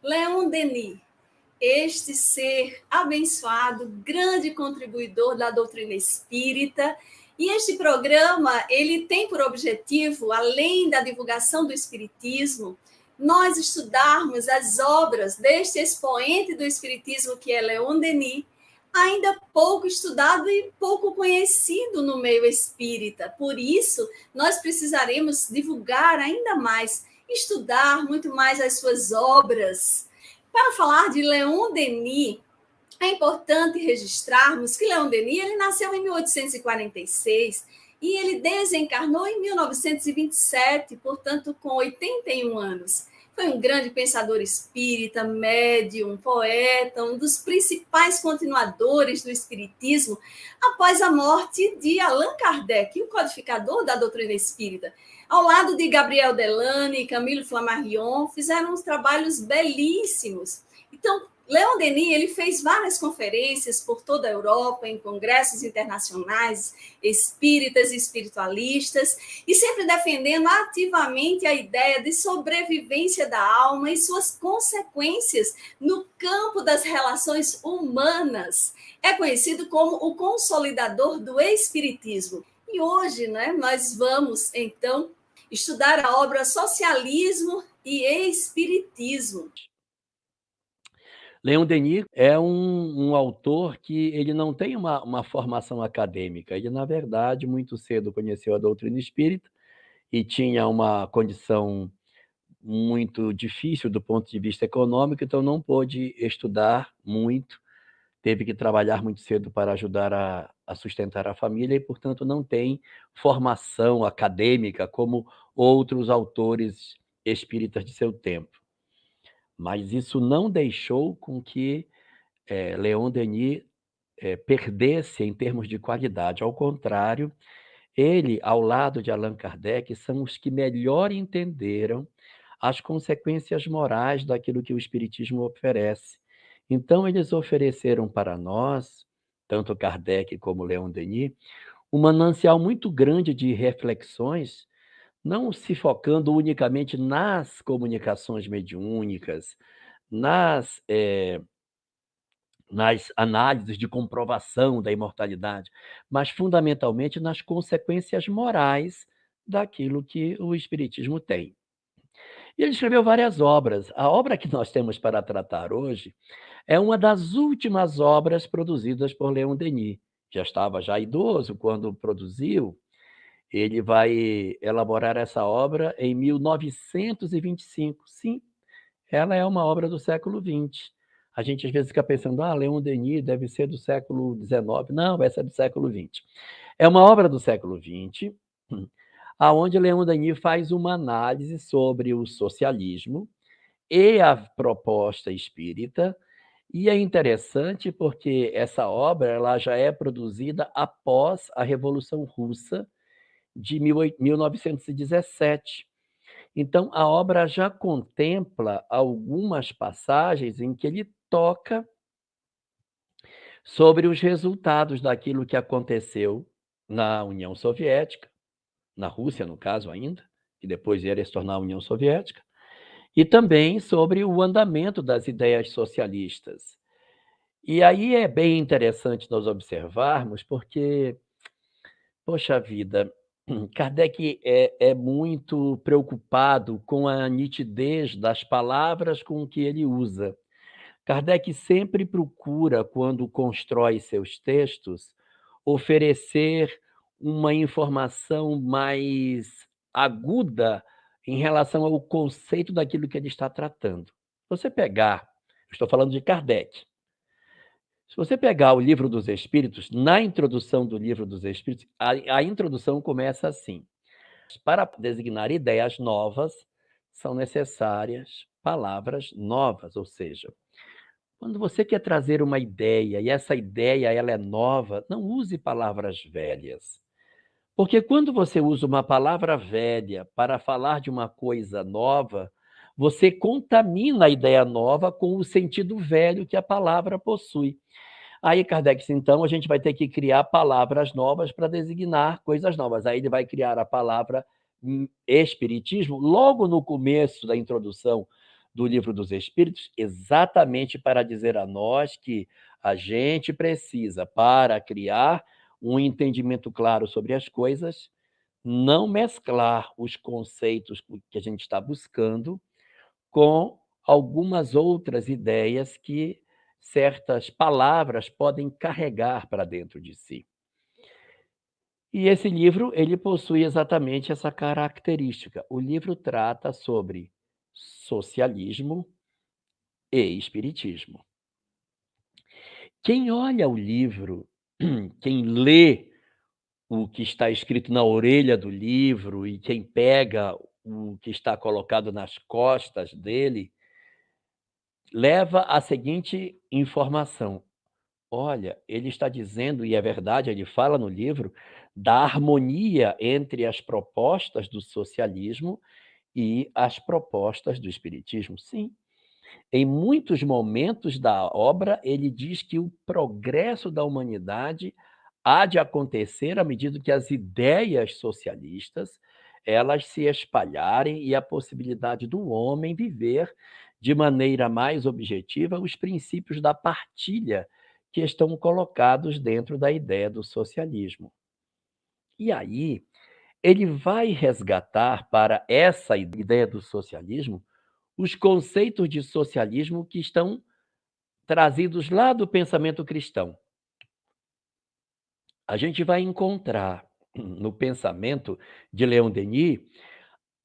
Leon Denis, este ser abençoado, grande contribuidor da doutrina espírita, e este programa, ele tem por objetivo, além da divulgação do espiritismo, nós estudarmos as obras deste expoente do espiritismo que é Leon Denis, ainda pouco estudado e pouco conhecido no meio espírita. Por isso, nós precisaremos divulgar ainda mais, estudar muito mais as suas obras. Para falar de Leon Denis, é importante registrarmos que Leon Denis ele nasceu em 1846 e ele desencarnou em 1927, portanto, com 81 anos. Foi um grande pensador espírita, médium, poeta, um dos principais continuadores do espiritismo após a morte de Allan Kardec, o codificador da doutrina espírita. Ao lado de Gabriel Delany e Camilo Flammarion, fizeram uns trabalhos belíssimos. Então, Leon Denis ele fez várias conferências por toda a Europa, em congressos internacionais, espíritas e espiritualistas, e sempre defendendo ativamente a ideia de sobrevivência da alma e suas consequências no campo das relações humanas. É conhecido como o consolidador do espiritismo. E hoje, nós vamos, então, estudar a obra Socialismo e Espiritismo. Leon Denis é um autor que ele não tem uma formação acadêmica. Ele, na verdade, muito cedo conheceu a doutrina espírita e tinha uma condição muito difícil do ponto de vista econômico, então não pôde estudar muito, teve que trabalhar muito cedo para ajudar a sustentar a família e, portanto, não tem formação acadêmica como outros autores espíritas de seu tempo. Mas isso não deixou com que Leon Denis perdesse em termos de qualidade. Ao contrário, ele, ao lado de Allan Kardec, são os que melhor entenderam as consequências morais daquilo que o Espiritismo oferece. Então, eles ofereceram para nós, tanto Kardec como Leon Denis, um manancial muito grande de reflexões, não se focando unicamente nas comunicações mediúnicas, nas análises de comprovação da imortalidade, mas fundamentalmente nas consequências morais daquilo que o Espiritismo tem. E ele escreveu várias obras. A obra que nós temos para tratar hoje é uma das últimas obras produzidas por Leon Denis. Já estava idoso quando produziu. Ele vai elaborar essa obra em 1925. Sim, ela é uma obra do século XX. A gente às vezes fica pensando, Leon Denis deve ser do século XIX. Não, essa é do século XX. É uma obra do século XX, aonde Leon Denis faz uma análise sobre o socialismo e a proposta espírita, e é interessante porque essa obra ela já é produzida após a Revolução Russa de 1917. Então, a obra já contempla algumas passagens em que ele toca sobre os resultados daquilo que aconteceu na União Soviética, na Rússia, no caso ainda, que depois iria se tornar a União Soviética, e também sobre o andamento das ideias socialistas. E aí é bem interessante nós observarmos, porque, poxa vida, Kardec é muito preocupado com a nitidez das palavras com que ele usa. Kardec sempre procura, quando constrói seus textos, oferecer uma informação mais aguda em relação ao conceito daquilo que ele está tratando. Você pegar, estou falando de Kardec, se você pegar o Livro dos Espíritos, na introdução do Livro dos Espíritos, a introdução começa assim: para designar ideias novas, são necessárias palavras novas, ou seja, Quando você quer trazer uma ideia e essa ideia ela é nova, não use palavras velhas. Porque quando você usa uma palavra velha para falar de uma coisa nova, você contamina a ideia nova com o sentido velho que a palavra possui. Aí Kardec disse, então, a gente vai ter que criar palavras novas para designar coisas novas. Aí ele vai criar a palavra espiritismo logo no começo da introdução do Livro dos Espíritos, exatamente para dizer a nós que a gente precisa, para criar um entendimento claro sobre as coisas, não mesclar os conceitos que a gente está buscando com algumas outras ideias que certas palavras podem carregar para dentro de si. E esse livro, ele possui exatamente essa característica. O livro trata sobre socialismo e espiritismo. Quem olha o livro, quem lê o que está escrito na orelha do livro e quem pega o que está colocado nas costas dele, leva a seguinte informação: olha, ele está dizendo, e é verdade, ele fala no livro, da harmonia entre as propostas do socialismo e as propostas do espiritismo. Sim, em muitos momentos da obra, ele diz que o progresso da humanidade há de acontecer à medida que as ideias socialistas elas se espalharem e a possibilidade do homem viver de maneira mais objetiva os princípios da partilha que estão colocados dentro da ideia do socialismo. E aí, ele vai resgatar para essa ideia do socialismo os conceitos de socialismo que estão trazidos lá do pensamento cristão. A gente vai encontrar no pensamento de Leon Denis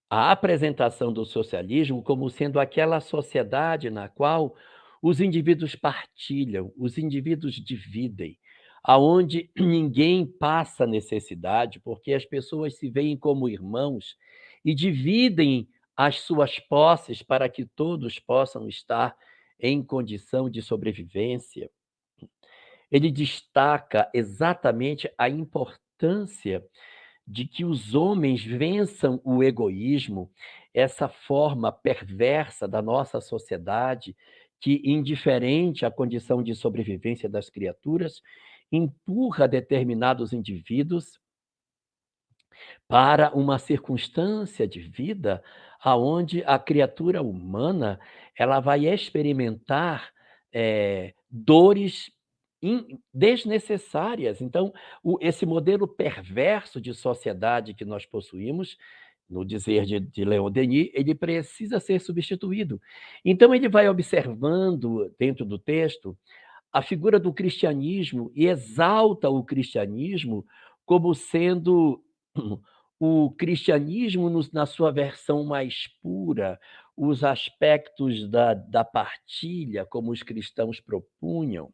a apresentação do socialismo como sendo aquela sociedade na qual os indivíduos partilham, os indivíduos dividem, aonde ninguém passa necessidade, porque as pessoas se veem como irmãos e dividem as suas posses para que todos possam estar em condição de sobrevivência. Ele destaca exatamente a importância de que os homens vençam o egoísmo, essa forma perversa da nossa sociedade, que, indiferente à condição de sobrevivência das criaturas, empurra determinados indivíduos para uma circunstância de vida aonde a criatura humana ela vai experimentar dores desnecessárias. Então, esse modelo perverso de sociedade que nós possuímos, no dizer de Leon Denis, ele precisa ser substituído. Então, ele vai observando, dentro do texto, a figura do cristianismo e exalta o cristianismo como sendo o cristianismo na sua versão mais pura, os aspectos da partilha, como os cristãos propunham.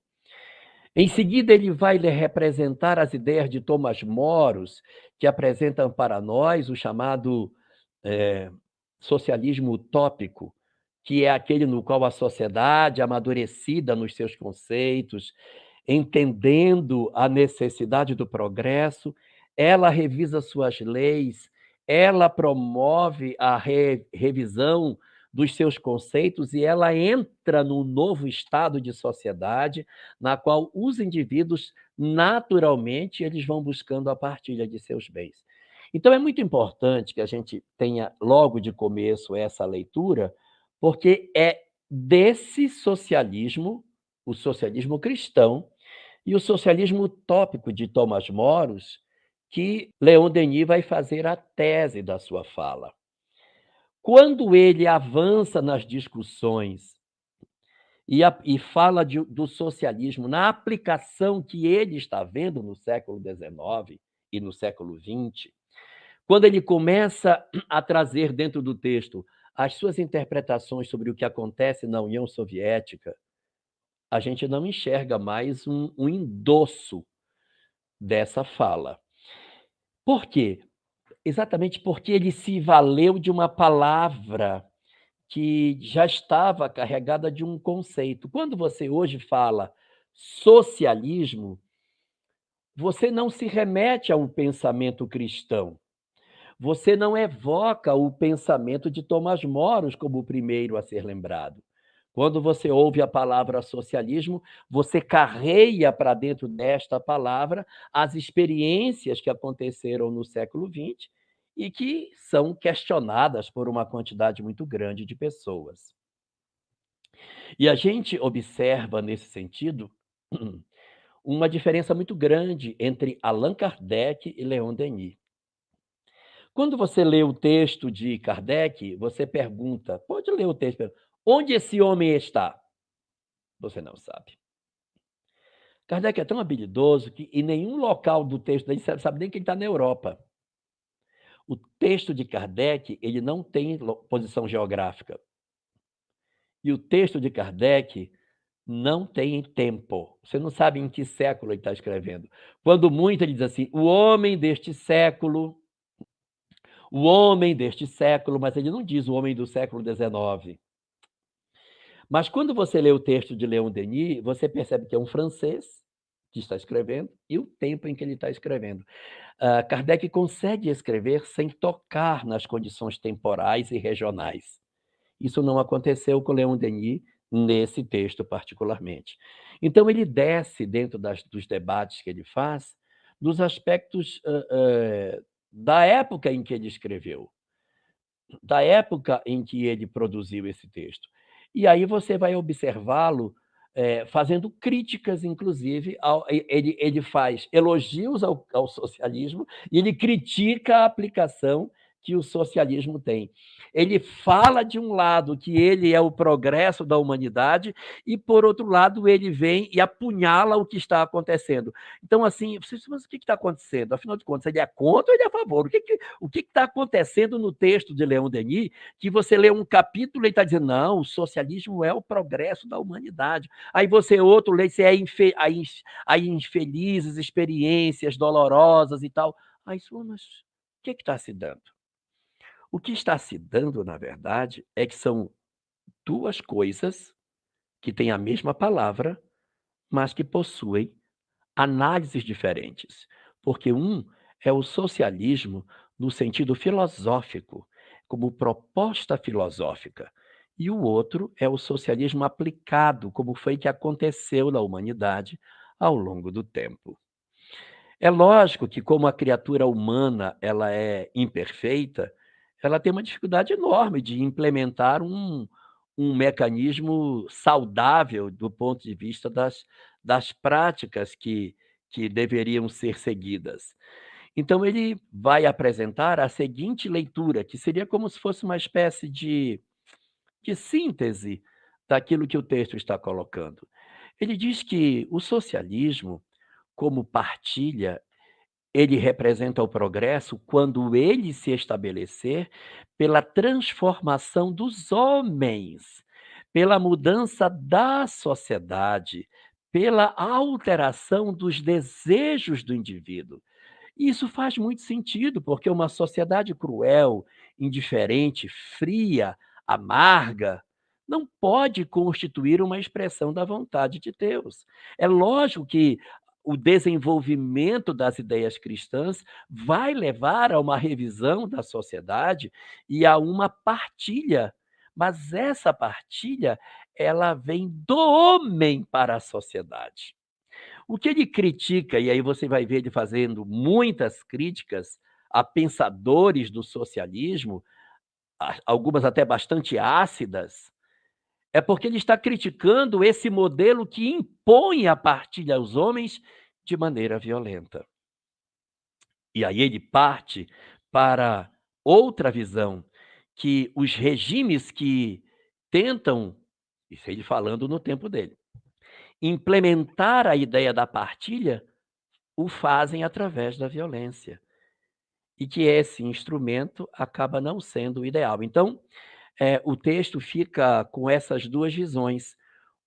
Em seguida, ele vai lhe representar as ideias de Thomas Moros, que apresentam para nós o chamado socialismo utópico, que é aquele no qual a sociedade, amadurecida nos seus conceitos, entendendo a necessidade do progresso, ela revisa suas leis, ela promove a revisão dos seus conceitos e ela entra num novo estado de sociedade na qual os indivíduos, naturalmente, eles vão buscando a partilha de seus bens. Então, é muito importante que a gente tenha logo de começo essa leitura, porque é desse socialismo, o socialismo cristão e o socialismo utópico de Thomas Moros, que Leon Denis vai fazer a tese da sua fala. Quando ele avança nas discussões e fala do socialismo na aplicação que ele está vendo no século XIX e no século XX, quando ele começa a trazer dentro do texto as suas interpretações sobre o que acontece na União Soviética, a gente não enxerga mais um endosso dessa fala. Por quê? Exatamente porque ele se valeu de uma palavra que já estava carregada de um conceito. Quando você hoje fala socialismo, você não se remete ao pensamento cristão. Você não evoca o pensamento de Tomás Moros como o primeiro a ser lembrado. Quando você ouve a palavra socialismo, você carreia para dentro desta palavra as experiências que aconteceram no século XX e que são questionadas por uma quantidade muito grande de pessoas. E a gente observa, nesse sentido, uma diferença muito grande entre Allan Kardec e Leon Denis. Quando você lê o texto de Kardec, você pergunta, pode ler o texto, onde esse homem está? Você não sabe. Kardec é tão habilidoso que em nenhum local do texto dele você sabe nem que ele está na Europa. O texto de Kardec, ele não tem posição geográfica. E o texto de Kardec não tem tempo. Você não sabe em que século ele está escrevendo. Quando muito ele diz assim, o homem deste século, mas ele não diz o homem do século XIX. Mas quando você lê o texto de Leon Denis, você percebe que é um francês que está escrevendo e o tempo em que ele está escrevendo. Kardec consegue escrever sem tocar nas condições temporais e regionais. Isso não aconteceu com Leon Denis nesse texto particularmente. Então ele desce dentro dos debates que ele faz dos aspectos da época em que ele escreveu, da época em que ele produziu esse texto. E aí você vai observá-lo fazendo críticas, inclusive, ele faz elogios ao socialismo e ele critica a aplicação que o socialismo tem. Ele fala, de um lado, que ele é o progresso da humanidade e, por outro lado, ele vem e apunhala o que está acontecendo. Então, assim, mas o que está acontecendo? Afinal de contas, ele é contra ou ele é a favor? O que está acontecendo no texto de Leon Denis, que você lê um capítulo e está dizendo, não, o socialismo é o progresso da humanidade. Aí você, outro, lê, se é infelizes experiências dolorosas e tal. Aí, mas o que está se dando? O que está se dando, na verdade, é que são duas coisas que têm a mesma palavra, mas que possuem análises diferentes. Porque um é o socialismo no sentido filosófico, como proposta filosófica, e o outro é o socialismo aplicado, como foi que aconteceu na humanidade ao longo do tempo. É lógico que, como a criatura humana ela é imperfeita, ela tem uma dificuldade enorme de implementar um mecanismo saudável do ponto de vista das práticas que deveriam ser seguidas. Então, ele vai apresentar a seguinte leitura, que seria como se fosse uma espécie de síntese daquilo que o texto está colocando. Ele diz que o socialismo, como partilha, ele representa o progresso quando ele se estabelecer pela transformação dos homens, pela mudança da sociedade, pela alteração dos desejos do indivíduo. E isso faz muito sentido, porque uma sociedade cruel, indiferente, fria, amarga, não pode constituir uma expressão da vontade de Deus. É lógico que o desenvolvimento das ideias cristãs vai levar a uma revisão da sociedade e a uma partilha, mas essa partilha, ela vem do homem para a sociedade. O que ele critica, e aí você vai ver ele fazendo muitas críticas a pensadores do socialismo, algumas até bastante ácidas, é porque ele está criticando esse modelo que impõe a partilha aos homens de maneira violenta. E aí ele parte para outra visão, que os regimes que tentam, isso ele falando no tempo dele, implementar a ideia da partilha, o fazem através da violência. E que esse instrumento acaba não sendo o ideal. Então, o texto fica com essas duas visões.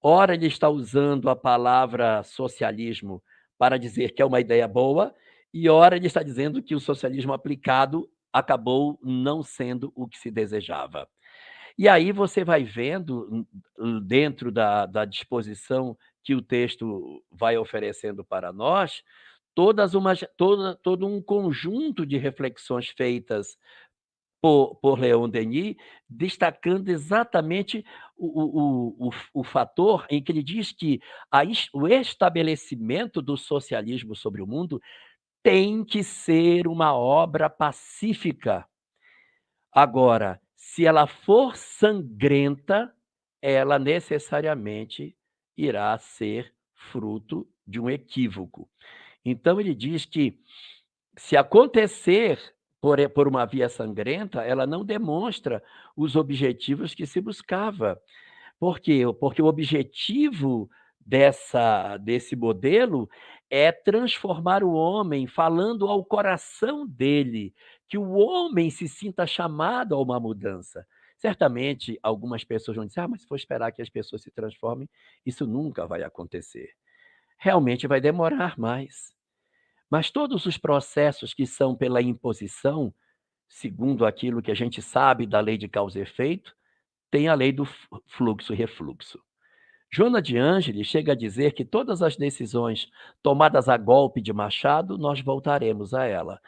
Ora, ele está usando a palavra socialismo para dizer que é uma ideia boa, e ora, ele está dizendo que o socialismo aplicado acabou não sendo o que se desejava. E aí você vai vendo, dentro da disposição que o texto vai oferecendo para nós, todo um conjunto de reflexões feitas por Leon Denis, destacando exatamente o fator em que ele diz que o estabelecimento do socialismo sobre o mundo tem que ser uma obra pacífica. Agora, se ela for sangrenta, ela necessariamente irá ser fruto de um equívoco. Então ele diz que, se acontecer por uma via sangrenta, ela não demonstra os objetivos que se buscava. Por quê? Porque o objetivo desse modelo é transformar o homem, falando ao coração dele, que o homem se sinta chamado a uma mudança. Certamente, algumas pessoas vão dizer: mas se for esperar que as pessoas se transformem, isso nunca vai acontecer. Realmente vai demorar mais. Mas todos os processos que são pela imposição, segundo aquilo que a gente sabe da lei de causa e efeito, tem a lei do fluxo e refluxo. Joana de Ângeles chega a dizer que todas as decisões tomadas a golpe de machado, nós voltaremos a ela.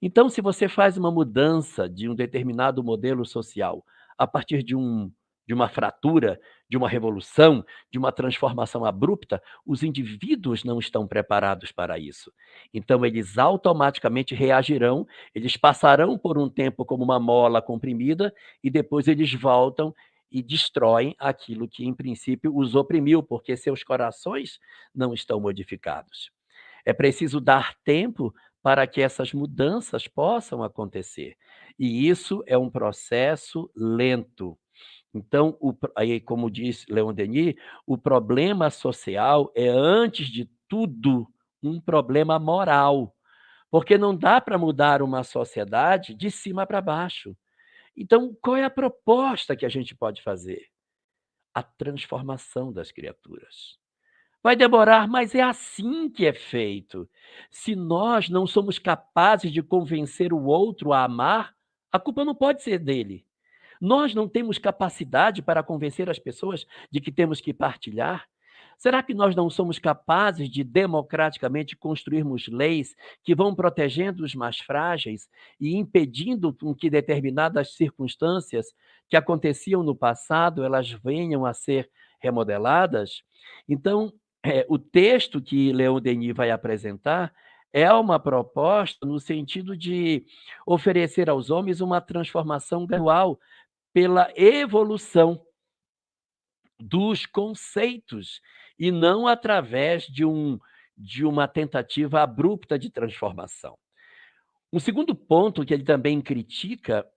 Então, se você faz uma mudança de um determinado modelo social a partir de uma fratura, de uma revolução, de uma transformação abrupta, os indivíduos não estão preparados para isso. Então, eles automaticamente reagirão, eles passarão por um tempo como uma mola comprimida e depois eles voltam e destroem aquilo que, em princípio, os oprimiu, porque seus corações não estão modificados. É preciso dar tempo para que essas mudanças possam acontecer. E isso é um processo lento. Então, aí, como diz Leon Denis, o problema social é, antes de tudo, um problema moral. Porque não dá para mudar uma sociedade de cima para baixo. Então, qual é a proposta que a gente pode fazer? A transformação das criaturas. Vai demorar, mas é assim que é feito. Se nós não somos capazes de convencer o outro a amar, a culpa não pode ser dele. Nós não temos capacidade para convencer as pessoas de que temos que partilhar? Será que nós não somos capazes de democraticamente construirmos leis que vão protegendo os mais frágeis e impedindo com que determinadas circunstâncias que aconteciam no passado, elas venham a ser remodeladas? Então, o texto que Leon Denis vai apresentar é uma proposta no sentido de oferecer aos homens uma transformação gradual pela evolução dos conceitos e não através de uma tentativa abrupta de transformação. Um segundo ponto que ele também critica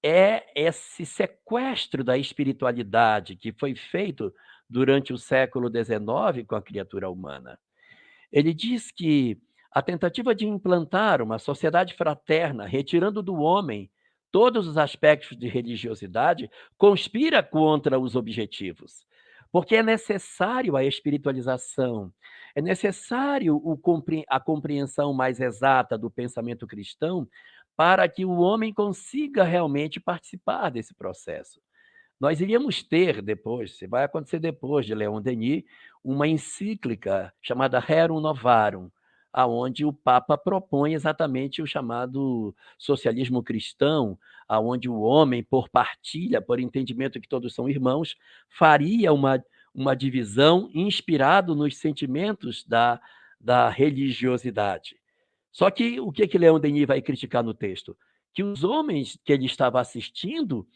é esse sequestro da espiritualidade que foi feito durante o século XIX com a criatura humana. Ele diz que a tentativa de implantar uma sociedade fraterna, retirando do homem todos os aspectos de religiosidade, conspira contra os objetivos. Porque é necessário a espiritualização, é necessário a compreensão mais exata do pensamento cristão para que o homem consiga realmente participar desse processo. Nós iríamos ter depois, vai acontecer depois de Leon Denis, uma encíclica chamada Rerum Novarum, aonde o Papa propõe exatamente o chamado socialismo cristão, aonde o homem, por partilha, por entendimento que todos são irmãos, faria uma divisão inspirado nos sentimentos da religiosidade. Só que o que Leon Denis vai criticar no texto? Que os homens que ele estava assistindo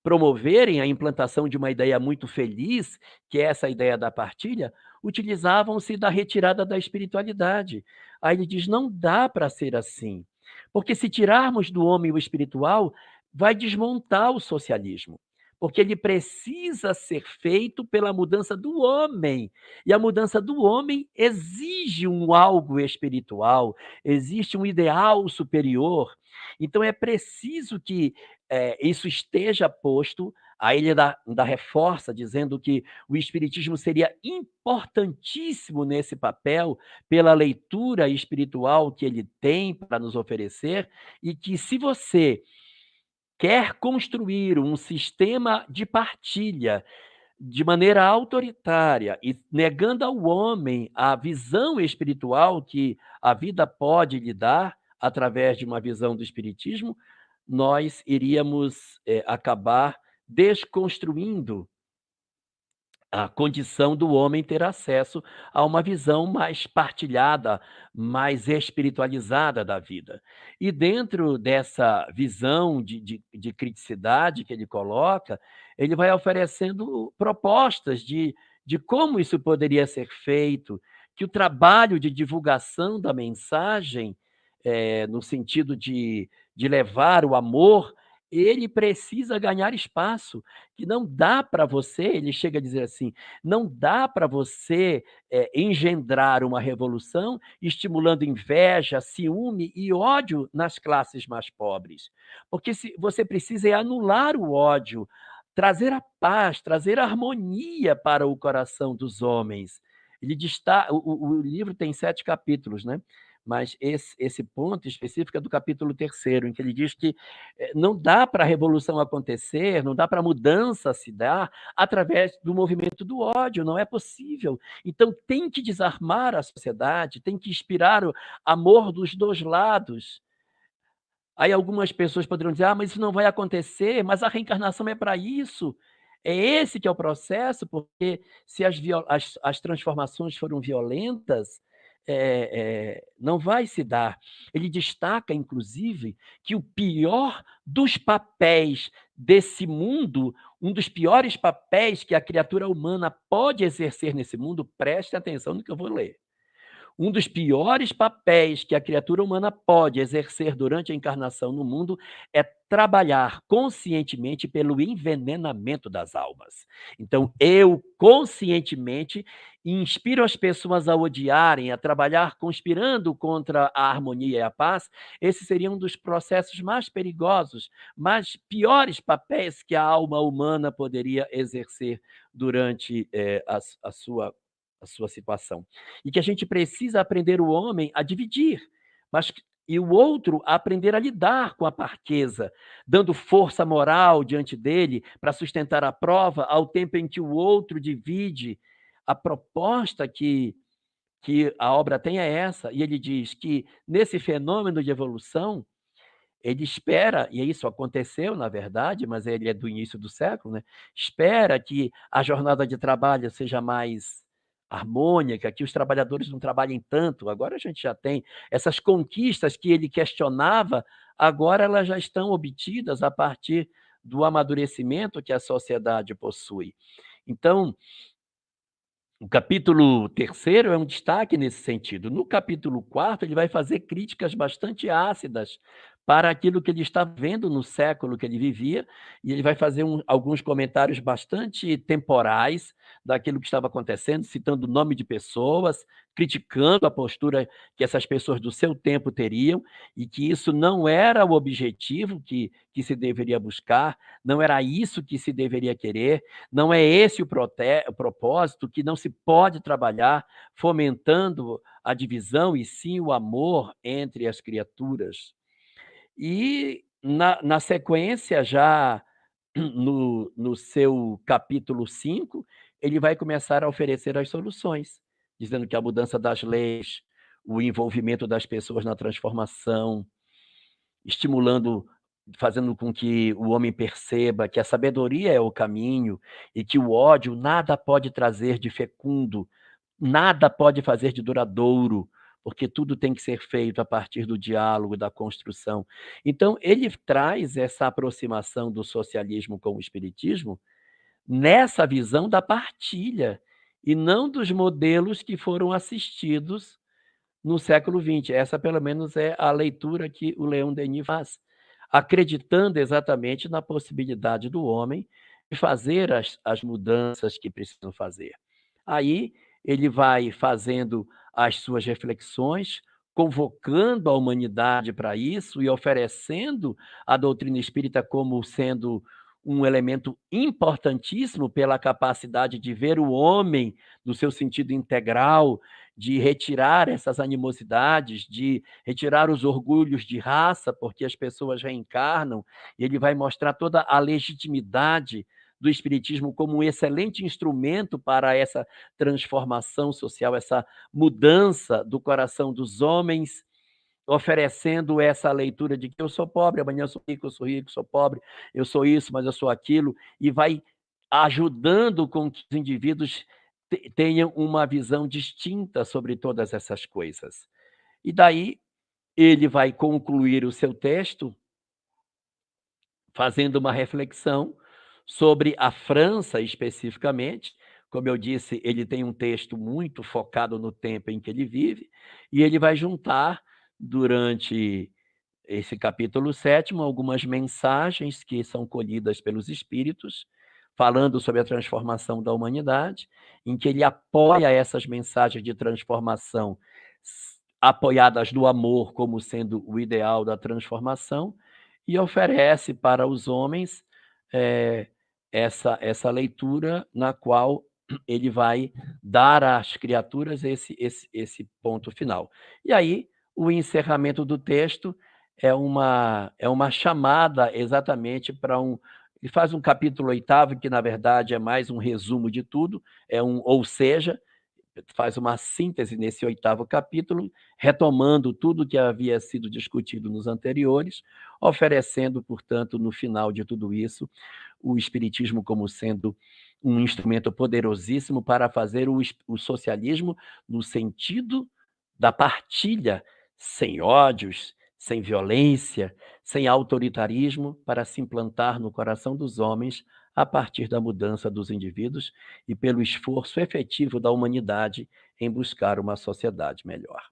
promoverem a implantação de uma ideia muito feliz, que é essa ideia da partilha, utilizavam-se da retirada da espiritualidade. Aí ele diz: não dá para ser assim, porque se tirarmos do homem o espiritual, vai desmontar o socialismo. Porque ele precisa ser feito pela mudança do homem. E a mudança do homem exige um algo espiritual, existe um ideal superior. Então é preciso que isso esteja posto. Aí ele ainda reforça, dizendo que o Espiritismo seria importantíssimo nesse papel, pela leitura espiritual que ele tem para nos oferecer, e que se você quer construir um sistema de partilha de maneira autoritária e negando ao homem a visão espiritual que a vida pode lhe dar através de uma visão do espiritismo, nós iríamos acabar desconstruindo a condição do homem ter acesso a uma visão mais partilhada, mais espiritualizada da vida. E dentro dessa visão de criticidade que ele coloca, ele vai oferecendo propostas de como isso poderia ser feito, que o trabalho de divulgação da mensagem, no sentido de levar o amor, ele precisa ganhar espaço, que não dá para você, ele chega a dizer assim, não dá para você engendrar uma revolução estimulando inveja, ciúme e ódio nas classes mais pobres. Porque se você precisa anular o ódio, trazer a paz, trazer a harmonia para o coração dos homens. Ele o livro tem 7 capítulos, né? Mas esse ponto específico é do capítulo 3º, em que ele diz que não dá para a revolução acontecer, não dá para a mudança se dar através do movimento do ódio, não é possível. Então tem que desarmar a sociedade, tem que inspirar o amor dos dois lados. Aí algumas pessoas poderiam dizer, mas isso não vai acontecer, mas a reencarnação é para isso. É esse que é o processo, porque se as transformações foram violentas, não vai se dar. Ele destaca, inclusive, que o pior dos papéis desse mundo, um dos piores papéis que a criatura humana pode exercer nesse mundo, preste atenção no que eu vou ler. Um dos piores papéis que a criatura humana pode exercer durante a encarnação no mundo é trabalhar conscientemente pelo envenenamento das almas. Então, eu conscientemente inspiro as pessoas a odiarem, a trabalhar conspirando contra a harmonia e a paz. Esse seria um dos processos mais perigosos, mais piores papéis que a alma humana poderia exercer durante a sua situação. E que a gente precisa aprender o homem a dividir, e o outro a aprender a lidar com a parqueza, dando força moral diante dele para sustentar a prova, ao tempo em que o outro divide. A proposta que a obra tem é essa, e ele diz que nesse fenômeno de evolução, ele espera, e isso aconteceu, na verdade, mas ele é do início do século, né? Espera que a jornada de trabalho seja mais harmônica, que os trabalhadores não trabalhem tanto. Agora a gente já tem essas conquistas que ele questionava, agora elas já estão obtidas a partir do amadurecimento que a sociedade possui. Então, o capítulo 3º é um destaque nesse sentido. No capítulo 4º, ele vai fazer críticas bastante ácidas para aquilo que ele está vendo no século que ele vivia, e ele vai fazer alguns comentários bastante temporais daquilo que estava acontecendo, citando o nome de pessoas, criticando a postura que essas pessoas do seu tempo teriam, e que isso não era o objetivo que se deveria buscar, não era isso que se deveria querer, não é esse o propósito, que não se pode trabalhar fomentando a divisão e sim o amor entre as criaturas. E na sequência, já no seu capítulo 5, ele vai começar a oferecer as soluções, dizendo que a mudança das leis, o envolvimento das pessoas na transformação, estimulando, fazendo com que o homem perceba que a sabedoria é o caminho e que o ódio nada pode trazer de fecundo, nada pode fazer de duradouro, porque tudo tem que ser feito a partir do diálogo, da construção. Então, ele traz essa aproximação do socialismo com o espiritismo nessa visão da partilha, e não dos modelos que foram assistidos no século XX. Essa, pelo menos, é a leitura que o Leon Denis faz, acreditando exatamente na possibilidade do homem de fazer as mudanças que precisam fazer. Aí ele vai fazendo as suas reflexões, convocando a humanidade para isso e oferecendo a doutrina espírita como sendo um elemento importantíssimo pela capacidade de ver o homem no seu sentido integral, de retirar essas animosidades, de retirar os orgulhos de raça, porque as pessoas reencarnam, e ele vai mostrar toda a legitimidade do Espiritismo como um excelente instrumento para essa transformação social, essa mudança do coração dos homens, oferecendo essa leitura de que eu sou pobre, amanhã eu sou rico, sou pobre, eu sou isso, mas eu sou aquilo, e vai ajudando com que os indivíduos tenham uma visão distinta sobre todas essas coisas. E daí ele vai concluir o seu texto fazendo uma reflexão sobre a França especificamente. Como eu disse, ele tem um texto muito focado no tempo em que ele vive, e ele vai juntar, durante esse capítulo 7º, algumas mensagens que são colhidas pelos espíritos, falando sobre a transformação da humanidade, em que ele apoia essas mensagens de transformação, apoiadas no amor como sendo o ideal da transformação, e oferece para os homens essa leitura na qual ele vai dar às criaturas esse ponto final. E aí, o encerramento do texto é uma chamada exatamente para ele faz um capítulo 8º, que na verdade é mais um resumo de tudo, ou seja, faz uma síntese nesse 8º capítulo, retomando tudo que havia sido discutido nos anteriores, oferecendo, portanto, no final de tudo isso, o Espiritismo como sendo um instrumento poderosíssimo para fazer o socialismo no sentido da partilha, sem ódios, sem violência, sem autoritarismo, para se implantar no coração dos homens a partir da mudança dos indivíduos e pelo esforço efetivo da humanidade em buscar uma sociedade melhor.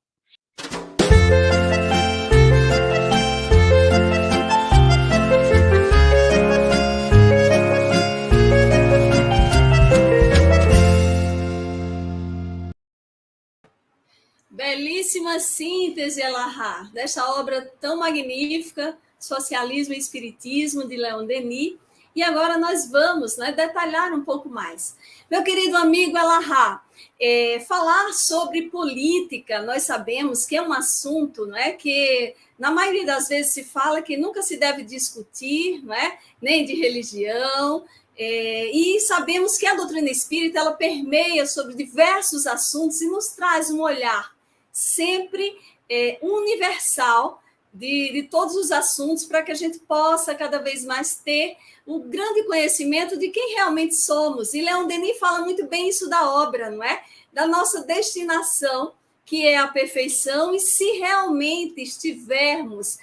Belíssima síntese, Elahá, dessa obra tão magnífica, Socialismo e Espiritismo, de Leon Denis. E agora nós vamos detalhar um pouco mais. Meu querido amigo Elahá, falar sobre política, nós sabemos que é um assunto que, na maioria das vezes, se fala que nunca se deve discutir, nem de religião, e sabemos que a doutrina espírita ela permeia sobre diversos assuntos e nos traz um olhar sempre universal de todos os assuntos, para que a gente possa cada vez mais ter o grande conhecimento de quem realmente somos. E Leon Denis fala muito bem isso da obra, não é? Da nossa destinação, que é a perfeição, e se realmente estivermos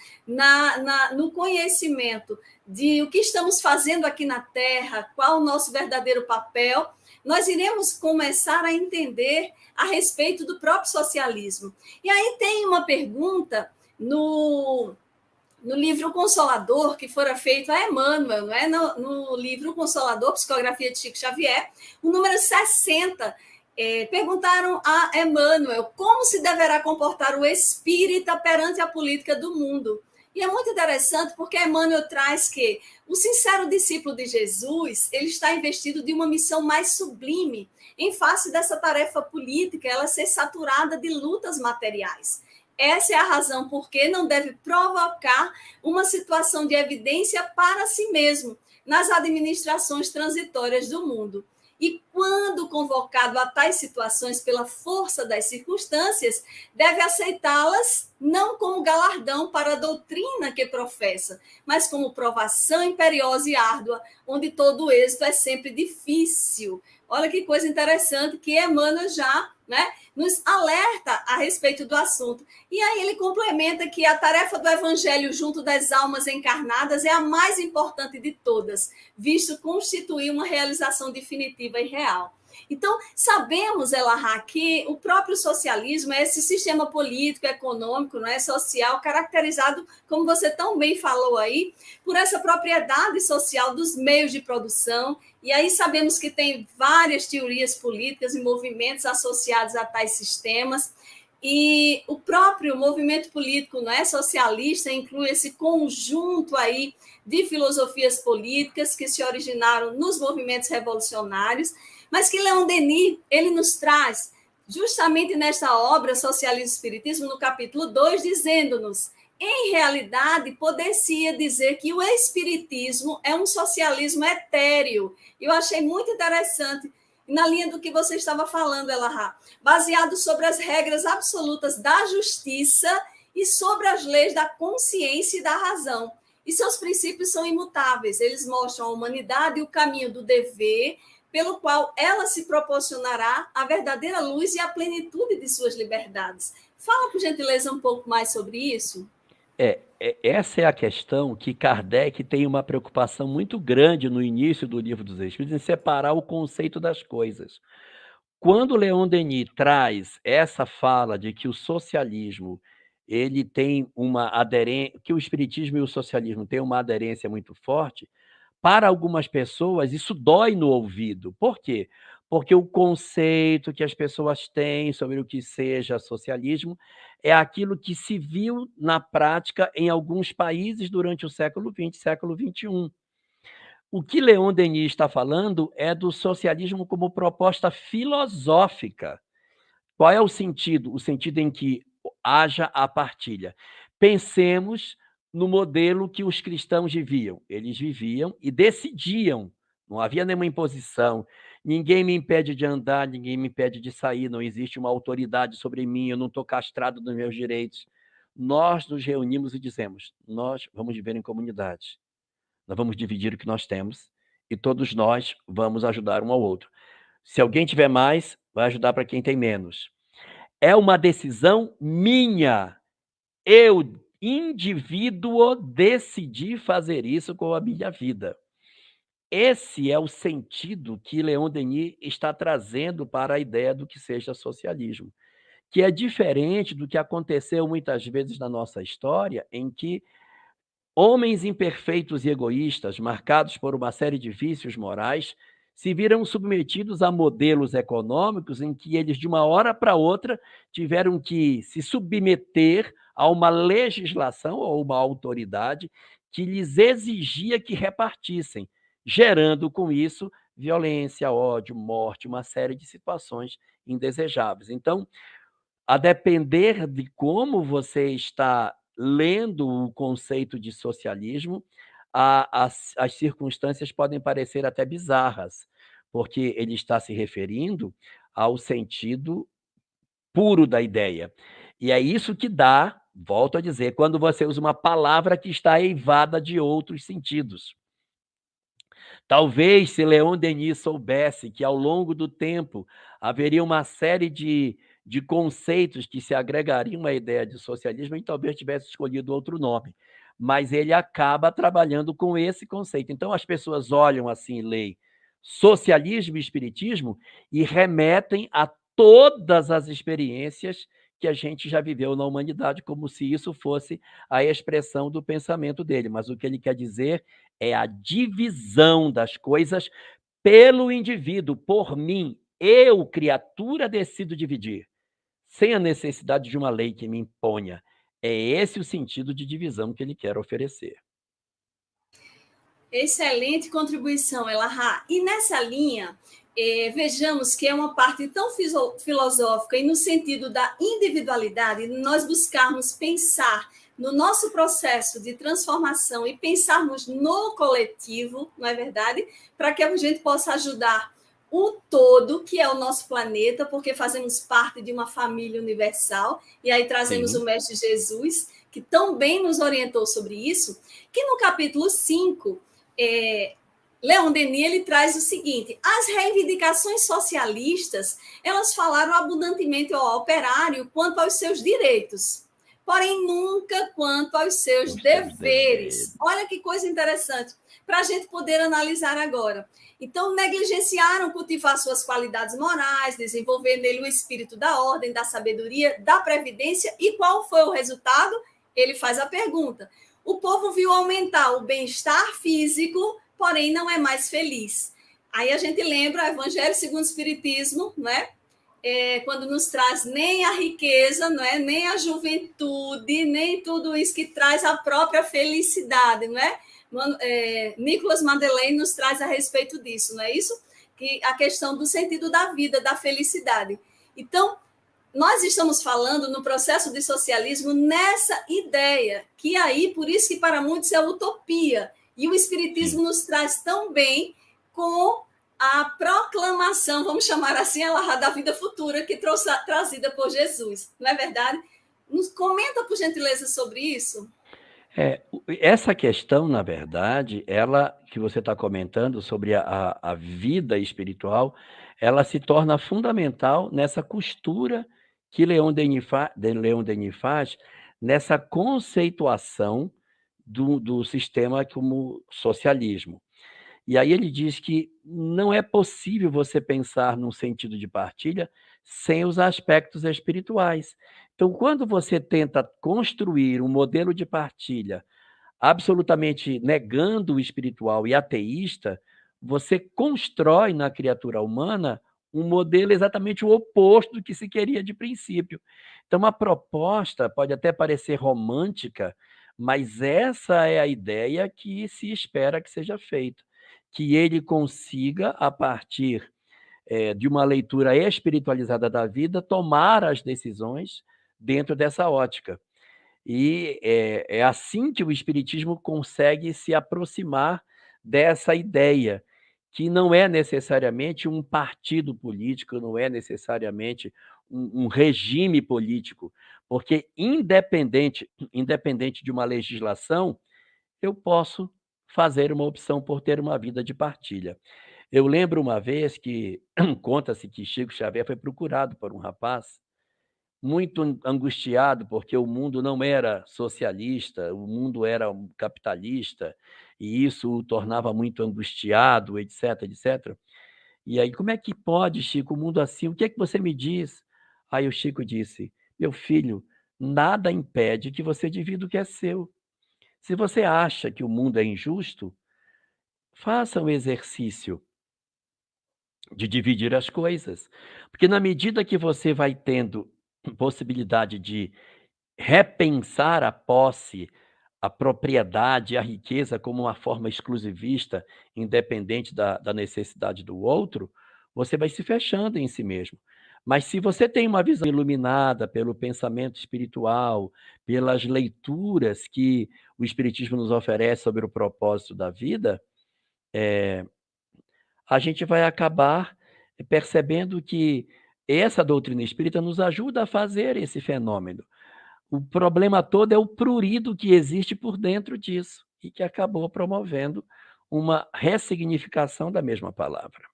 no conhecimento de o que estamos fazendo aqui na Terra, qual o nosso verdadeiro papel, nós iremos começar a entender a respeito do próprio socialismo. E aí tem uma pergunta no livro Consolador, que fora feito a Emmanuel, não é? No livro Consolador, Psicografia de Chico Xavier, o número 60, perguntaram a Emmanuel como se deverá comportar o espírita perante a política do mundo. E é muito interessante porque Emmanuel traz que o sincero discípulo de Jesus ele está investido de uma missão mais sublime em face dessa tarefa política, ela ser saturada de lutas materiais. Essa é a razão por que não deve provocar uma situação de evidência para si mesmo nas administrações transitórias do mundo. E quando convocado a tais situações pela força das circunstâncias, deve aceitá-las não como galardão para a doutrina que professa, mas como provação imperiosa e árdua, onde todo êxito é sempre difícil. Olha que coisa interessante que Emmanuel já nos alerta a respeito do assunto. E aí ele complementa que a tarefa do evangelho junto das almas encarnadas é a mais importante de todas, visto constituir uma realização definitiva e real. Então, sabemos, Elahá, que o próprio socialismo é esse sistema político, econômico, social, caracterizado, como você tão bem falou aí, por essa propriedade social dos meios de produção. E aí sabemos que tem várias teorias políticas e movimentos associados a tais sistemas, E o próprio movimento político, não é, socialista, inclui esse conjunto aí de filosofias políticas que se originaram nos movimentos revolucionários, mas que Leon Denis ele nos traz justamente nesta obra Socialismo e Espiritismo, no capítulo 2, dizendo-nos: em realidade, poder-se dizer que o espiritismo é um socialismo etéreo. Eu achei muito interessante, na linha do que você estava falando, Elahá, baseado sobre as regras absolutas da justiça e sobre as leis da consciência e da razão. E seus princípios são imutáveis. Eles mostram à humanidade o caminho do dever, pelo qual ela se proporcionará a verdadeira luz e a plenitude de suas liberdades. Fala, por gentileza, um pouco mais sobre isso. Essa é a questão que Kardec tem uma preocupação muito grande no início do Livro dos Espíritos, em separar o conceito das coisas. Quando Leon Denis traz essa fala de que o socialismo ele tem uma aderência, que o espiritismo e o socialismo têm uma aderência muito forte, para algumas pessoas isso dói no ouvido. Por quê? Porque o conceito que as pessoas têm sobre o que seja socialismo é aquilo que se viu na prática em alguns países durante o século XX, século XXI. O que Leon Denis está falando é do socialismo como proposta filosófica. Qual é o sentido? O sentido em que haja a partilha. Pensemos no modelo que os cristãos viviam. Eles viviam e decidiam. Não havia nenhuma imposição. Ninguém me impede de andar, ninguém me impede de sair, não existe uma autoridade sobre mim, eu não estou castrado dos meus direitos. Nós nos reunimos e dizemos: nós vamos viver em comunidade. Nós vamos dividir o que nós temos e todos nós vamos ajudar um ao outro. Se alguém tiver mais, vai ajudar para quem tem menos. É uma decisão minha. Eu, indivíduo, decidi fazer isso com a minha vida. Esse é o sentido que Leon Denis está trazendo para a ideia do que seja socialismo, que é diferente do que aconteceu muitas vezes na nossa história, em que homens imperfeitos e egoístas, marcados por uma série de vícios morais, se viram submetidos a modelos econômicos em que eles, de uma hora para outra, tiveram que se submeter a uma legislação ou uma autoridade que lhes exigia que repartissem, gerando com isso violência, ódio, morte, uma série de situações indesejáveis. Então, a depender de como você está lendo o conceito de socialismo, as circunstâncias podem parecer até bizarras, porque ele está se referindo ao sentido puro da ideia. E é isso que dá, volto a dizer, quando você usa uma palavra que está eivada de outros sentidos. Talvez se Leon Denis soubesse que ao longo do tempo haveria uma série de conceitos que se agregariam à ideia de socialismo, ele talvez tivesse escolhido outro nome. Mas ele acaba trabalhando com esse conceito. Então as pessoas olham assim, leem socialismo e espiritismo e remetem a todas as experiências que a gente já viveu na humanidade, como se isso fosse a expressão do pensamento dele. Mas o que ele quer dizer é a divisão das coisas pelo indivíduo, por mim. Eu, criatura, decido dividir, sem a necessidade de uma lei que me imponha. É esse o sentido de divisão que ele quer oferecer. Excelente contribuição, Elahá. E nessa linha, vejamos que é uma parte tão filosófica e no sentido da individualidade, nós buscarmos pensar no nosso processo de transformação e pensarmos no coletivo, não é verdade? Para que a gente possa ajudar o todo, que é o nosso planeta, porque fazemos parte de uma família universal, e aí trazemos o Mestre Jesus, que tão bem nos orientou sobre isso, que no capítulo 5, Leon Denis ele traz o seguinte: as reivindicações socialistas elas falaram abundantemente ao operário quanto aos seus direitos, porém nunca quanto aos seus deveres. Olha que coisa interessante para a gente poder analisar agora. Então, negligenciaram cultivar suas qualidades morais, desenvolver nele o espírito da ordem, da sabedoria, da previdência. E qual foi o resultado? Ele faz a pergunta. O povo viu aumentar o bem-estar físico, porém não é mais feliz. Aí a gente lembra o Evangelho segundo o Espiritismo, né? quando nos traz nem a riqueza, não é? Nem a juventude, nem tudo isso que traz a própria felicidade, não é? Nicolas Madeleine nos traz a respeito disso, não é isso? Que a questão do sentido da vida, da felicidade. Então, nós estamos falando no processo de socialismo nessa ideia, que aí, por isso que para muitos é utopia, e o Espiritismo nos traz tão bem com a proclamação, vamos chamar assim, da vida futura que trouxe trazida por Jesus, não é verdade? Nos comenta, por gentileza, sobre isso. Essa questão, na verdade, ela que você está comentando sobre a vida espiritual, ela se torna fundamental nessa costura que Leon Denis faz nessa conceituação do sistema como socialismo. E aí ele diz que não é possível você pensar num sentido de partilha sem os aspectos espirituais. Então, quando você tenta construir um modelo de partilha absolutamente negando o espiritual e ateísta, você constrói na criatura humana um modelo exatamente o oposto do que se queria de princípio. Então, a proposta pode até parecer romântica, mas essa é a ideia que se espera que seja feita, que ele consiga, a partir de uma leitura espiritualizada da vida, tomar as decisões dentro dessa ótica. E é assim que o espiritismo consegue se aproximar dessa ideia, que não é necessariamente um partido político, não é necessariamente um regime político, porque independente de uma legislação, eu posso fazer uma opção por ter uma vida de partilha. Eu lembro uma vez que conta-se que Chico Xavier foi procurado por um rapaz muito angustiado, porque o mundo não era socialista, o mundo era capitalista, e isso o tornava muito angustiado, etc, etc. E aí: "Como é que pode, Chico, o mundo assim? O que é que você me diz?" Aí o Chico disse: "Meu filho, nada impede que você divida o que é seu. Se você acha que o mundo é injusto, faça um exercício de dividir as coisas, porque na medida que você vai tendo possibilidade de repensar a posse, a propriedade, a riqueza como uma forma exclusivista, independente da necessidade do outro, você vai se fechando em si mesmo. Mas se você tem uma visão iluminada pelo pensamento espiritual, pelas leituras que o espiritismo nos oferece sobre o propósito da vida, a gente vai acabar percebendo que essa doutrina espírita nos ajuda a fazer esse fenômeno. O problema todo é o prurido que existe por dentro disso e que acabou promovendo uma ressignificação da mesma palavra.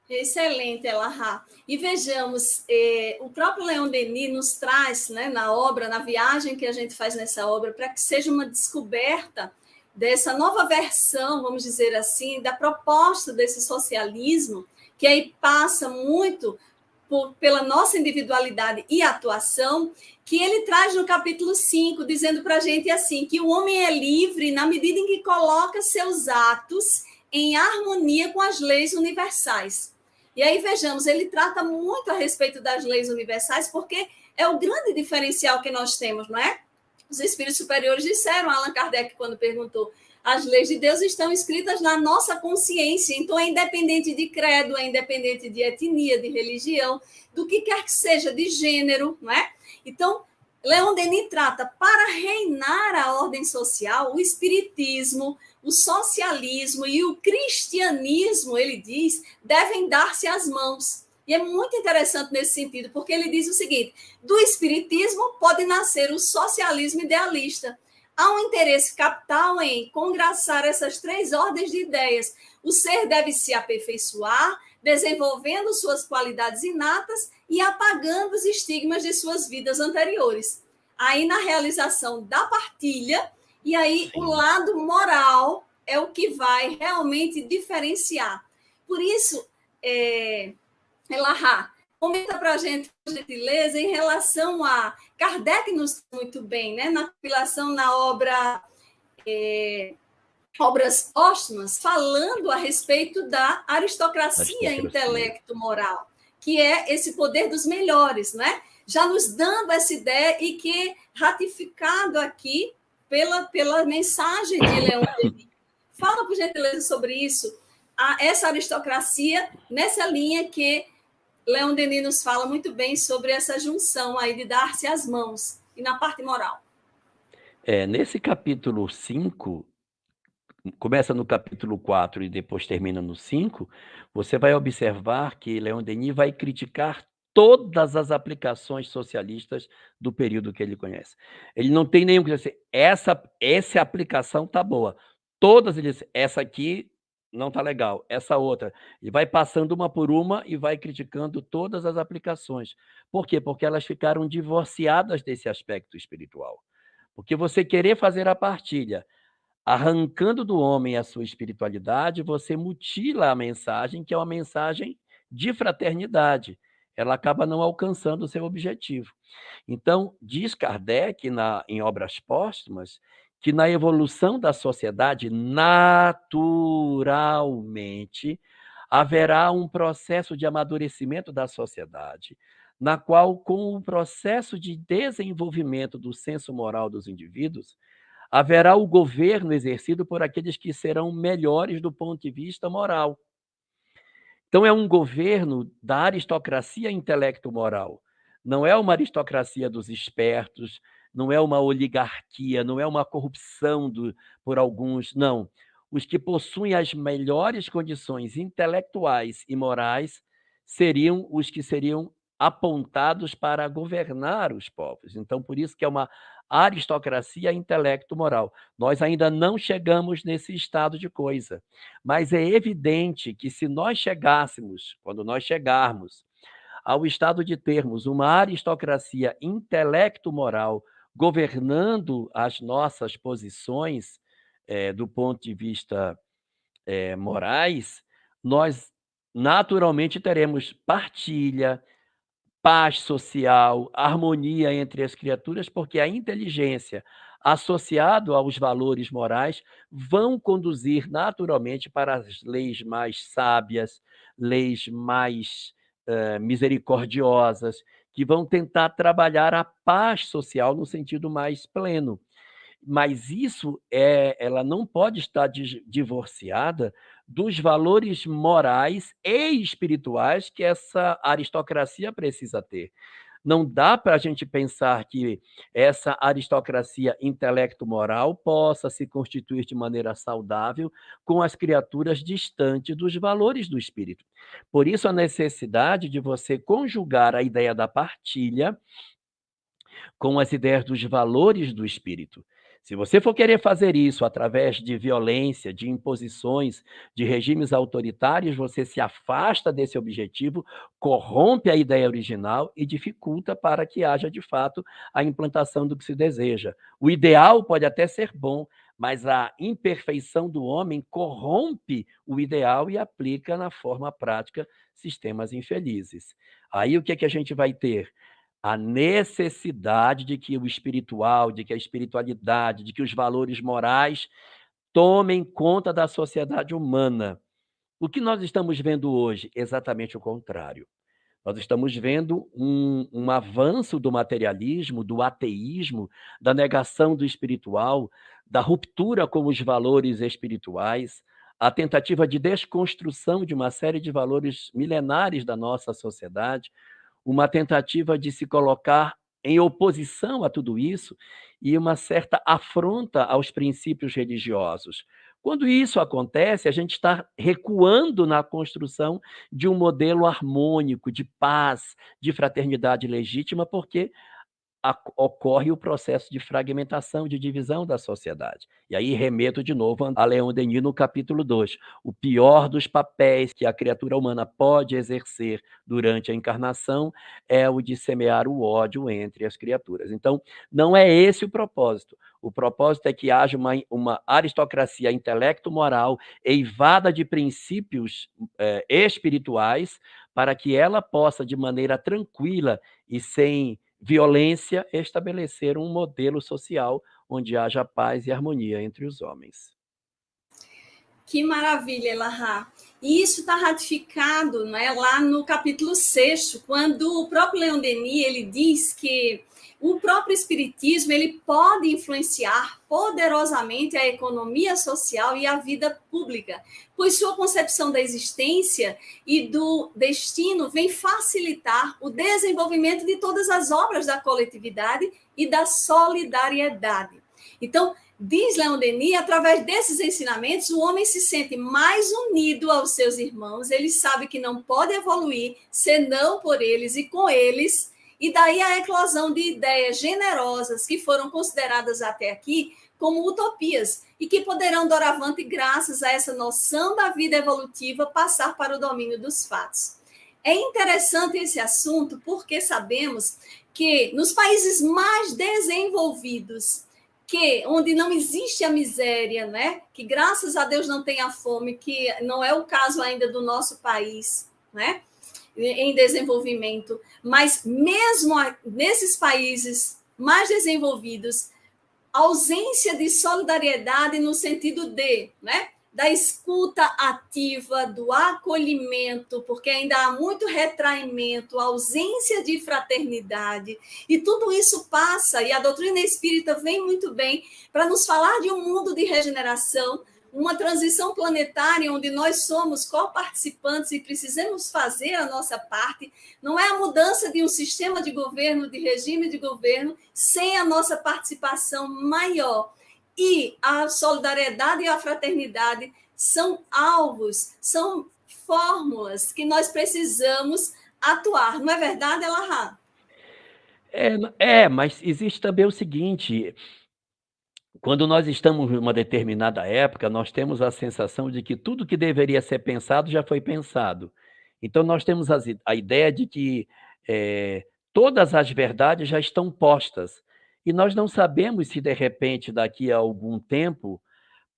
Excelente, Elahá. E vejamos, o próprio Leon Denis nos traz, né, na obra, na viagem que a gente faz nessa obra, para que seja uma descoberta dessa nova versão, vamos dizer assim, da proposta desse socialismo, que aí passa muito pela nossa individualidade e atuação, que ele traz no capítulo 5, dizendo para a gente assim, que o homem é livre na medida em que coloca seus atos em harmonia com as leis universais. E aí, vejamos, ele trata muito a respeito das leis universais, porque é o grande diferencial que nós temos, não é? Os espíritos superiores disseram, Allan Kardec, quando perguntou, as leis de Deus estão escritas na nossa consciência, então é independente de credo, é independente de etnia, de religião, do que quer que seja, de gênero, não é? Então, Leon Denis trata, para reinar a ordem social, o espiritismo, o socialismo e o cristianismo, ele diz, devem dar-se as mãos. E é muito interessante nesse sentido, porque ele diz o seguinte: do espiritismo pode nascer o socialismo idealista. Há um interesse capital em congraçar essas três ordens de ideias. O ser deve se aperfeiçoar, desenvolvendo suas qualidades inatas e apagando os estigmas de suas vidas anteriores. Aí, na realização da partilha, e aí o lado moral é o que vai realmente diferenciar. Por isso, Elahá, comenta para a gente, por gentileza, em relação a Kardec nos muito bem, né? Na compilação, na obra obras póstumas falando a respeito da aristocracia intelecto-moral, que é esse poder dos melhores, não é? Já nos dando essa ideia e que ratificado aqui pela mensagem de Leon Denis. Fala, por gentileza, sobre isso, essa aristocracia, nessa linha que Leon Denis nos fala muito bem sobre essa junção aí de dar-se as mãos e na parte moral. Nesse capítulo 5, começa no capítulo 4 e depois termina no 5, você vai observar que Leon Denis vai criticar todas as aplicações socialistas do período que ele conhece. Ele não tem nenhum que dizer assim, essa aplicação tá boa. Todas ele diz, essa aqui não tá legal, essa outra. Ele vai passando uma por uma e vai criticando todas as aplicações. Por quê? Porque elas ficaram divorciadas desse aspecto espiritual. Porque você querer fazer a partilha arrancando do homem a sua espiritualidade, você mutila a mensagem, que é uma mensagem de fraternidade. Ela acaba não alcançando o seu objetivo. Então, diz Kardec, em Obras Póstumas, que na evolução da sociedade, naturalmente, haverá um processo de amadurecimento da sociedade, na qual, com o processo de desenvolvimento do senso moral dos indivíduos, haverá o governo exercido por aqueles que serão melhores do ponto de vista moral. Então, é um governo da aristocracia intelecto-moral. Não é uma aristocracia dos espertos, não é uma oligarquia, não é uma corrupção por alguns, não. Os que possuem as melhores condições intelectuais e morais seriam os que seriam apontados para governar os povos. Então, por isso que é uma aristocracia intelecto-moral. Nós ainda não chegamos nesse estado de coisa, mas é evidente que se nós chegássemos, quando nós chegarmos ao estado de termos uma aristocracia intelecto-moral governando as nossas posições do ponto de vista morais, nós naturalmente teremos partilha, paz social, harmonia entre as criaturas, porque a inteligência, associado aos valores morais, vão conduzir naturalmente para as leis mais sábias, leis mais misericordiosas, que vão tentar trabalhar a paz social no sentido mais pleno. Mas isso ela não pode estar divorciada dos valores morais e espirituais que essa aristocracia precisa ter. Não dá para a gente pensar que essa aristocracia intelecto-moral possa se constituir de maneira saudável com as criaturas distantes dos valores do espírito. Por isso, a necessidade de você conjugar a ideia da partilha com as ideias dos valores do espírito. Se você for querer fazer isso através de violência, de imposições, de regimes autoritários, você se afasta desse objetivo, corrompe a ideia original e dificulta para que haja, de fato, a implantação do que se deseja. O ideal pode até ser bom, mas a imperfeição do homem corrompe o ideal e aplica na forma prática sistemas infelizes. Aí o que é que a gente vai ter? A necessidade de que o espiritual, de que a espiritualidade, de que os valores morais tomem conta da sociedade humana. O que nós estamos vendo hoje? Exatamente o contrário. Nós estamos vendo um avanço do materialismo, do ateísmo, da negação do espiritual, da ruptura com os valores espirituais, a tentativa de desconstrução de uma série de valores milenares da nossa sociedade, uma tentativa de se colocar em oposição a tudo isso e uma certa afronta aos princípios religiosos. Quando isso acontece, a gente está recuando na construção de um modelo harmônico, de paz, de fraternidade legítima, porque ocorre o processo de fragmentação, de divisão da sociedade. E aí remeto de novo a Leon Denis no capítulo 2. O pior dos papéis que a criatura humana pode exercer durante a encarnação é o de semear o ódio entre as criaturas. Então, não é esse o propósito. O propósito é que haja uma aristocracia intelecto-moral eivada de princípios espirituais para que ela possa, de maneira tranquila e sem violência, estabelecer um modelo social onde haja paz e harmonia entre os homens. Que maravilha, Elahá. E isso está ratificado, não é, lá no capítulo 6, quando o próprio Leon Denis ele diz que o próprio espiritismo ele pode influenciar poderosamente a economia social e a vida pública, pois sua concepção da existência e do destino vem facilitar o desenvolvimento de todas as obras da coletividade e da solidariedade. Então, diz Leon Denis, através desses ensinamentos, o homem se sente mais unido aos seus irmãos, ele sabe que não pode evoluir senão por eles e com eles, e daí a eclosão de ideias generosas que foram consideradas até aqui como utopias e que poderão, doravante, graças a essa noção da vida evolutiva, passar para o domínio dos fatos. É interessante esse assunto porque sabemos que nos países mais desenvolvidos, onde não existe a miséria, né? Que graças a Deus não tem a fome, que não é o caso ainda do nosso país, né? Em desenvolvimento, mas mesmo nesses países mais desenvolvidos, ausência de solidariedade no sentido de, né, da escuta ativa, do acolhimento, porque ainda há muito retraimento, ausência de fraternidade, e tudo isso passa, e a doutrina espírita vem muito bem para nos falar de um mundo de regeneração, uma transição planetária onde nós somos coparticipantes e precisamos fazer a nossa parte. Não é a mudança de um sistema de governo, de regime de governo, sem a nossa participação maior. E a solidariedade e a fraternidade são alvos, são fórmulas que nós precisamos atuar. Não é verdade, Elahá? Mas existe também o seguinte: quando nós estamos em uma determinada época, nós temos a sensação de que tudo que deveria ser pensado já foi pensado. Então, nós temos a ideia de que todas as verdades já estão postas. E nós não sabemos se, de repente, daqui a algum tempo,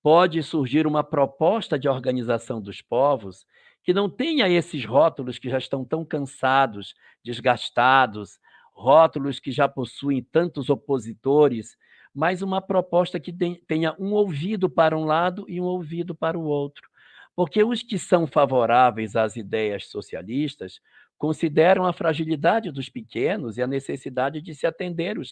pode surgir uma proposta de organização dos povos que não tenha esses rótulos que já estão tão cansados, desgastados, rótulos que já possuem tantos opositores, mas uma proposta que tenha um ouvido para um lado e um ouvido para o outro. Porque os que são favoráveis às ideias socialistas consideram a fragilidade dos pequenos e a necessidade de se atender os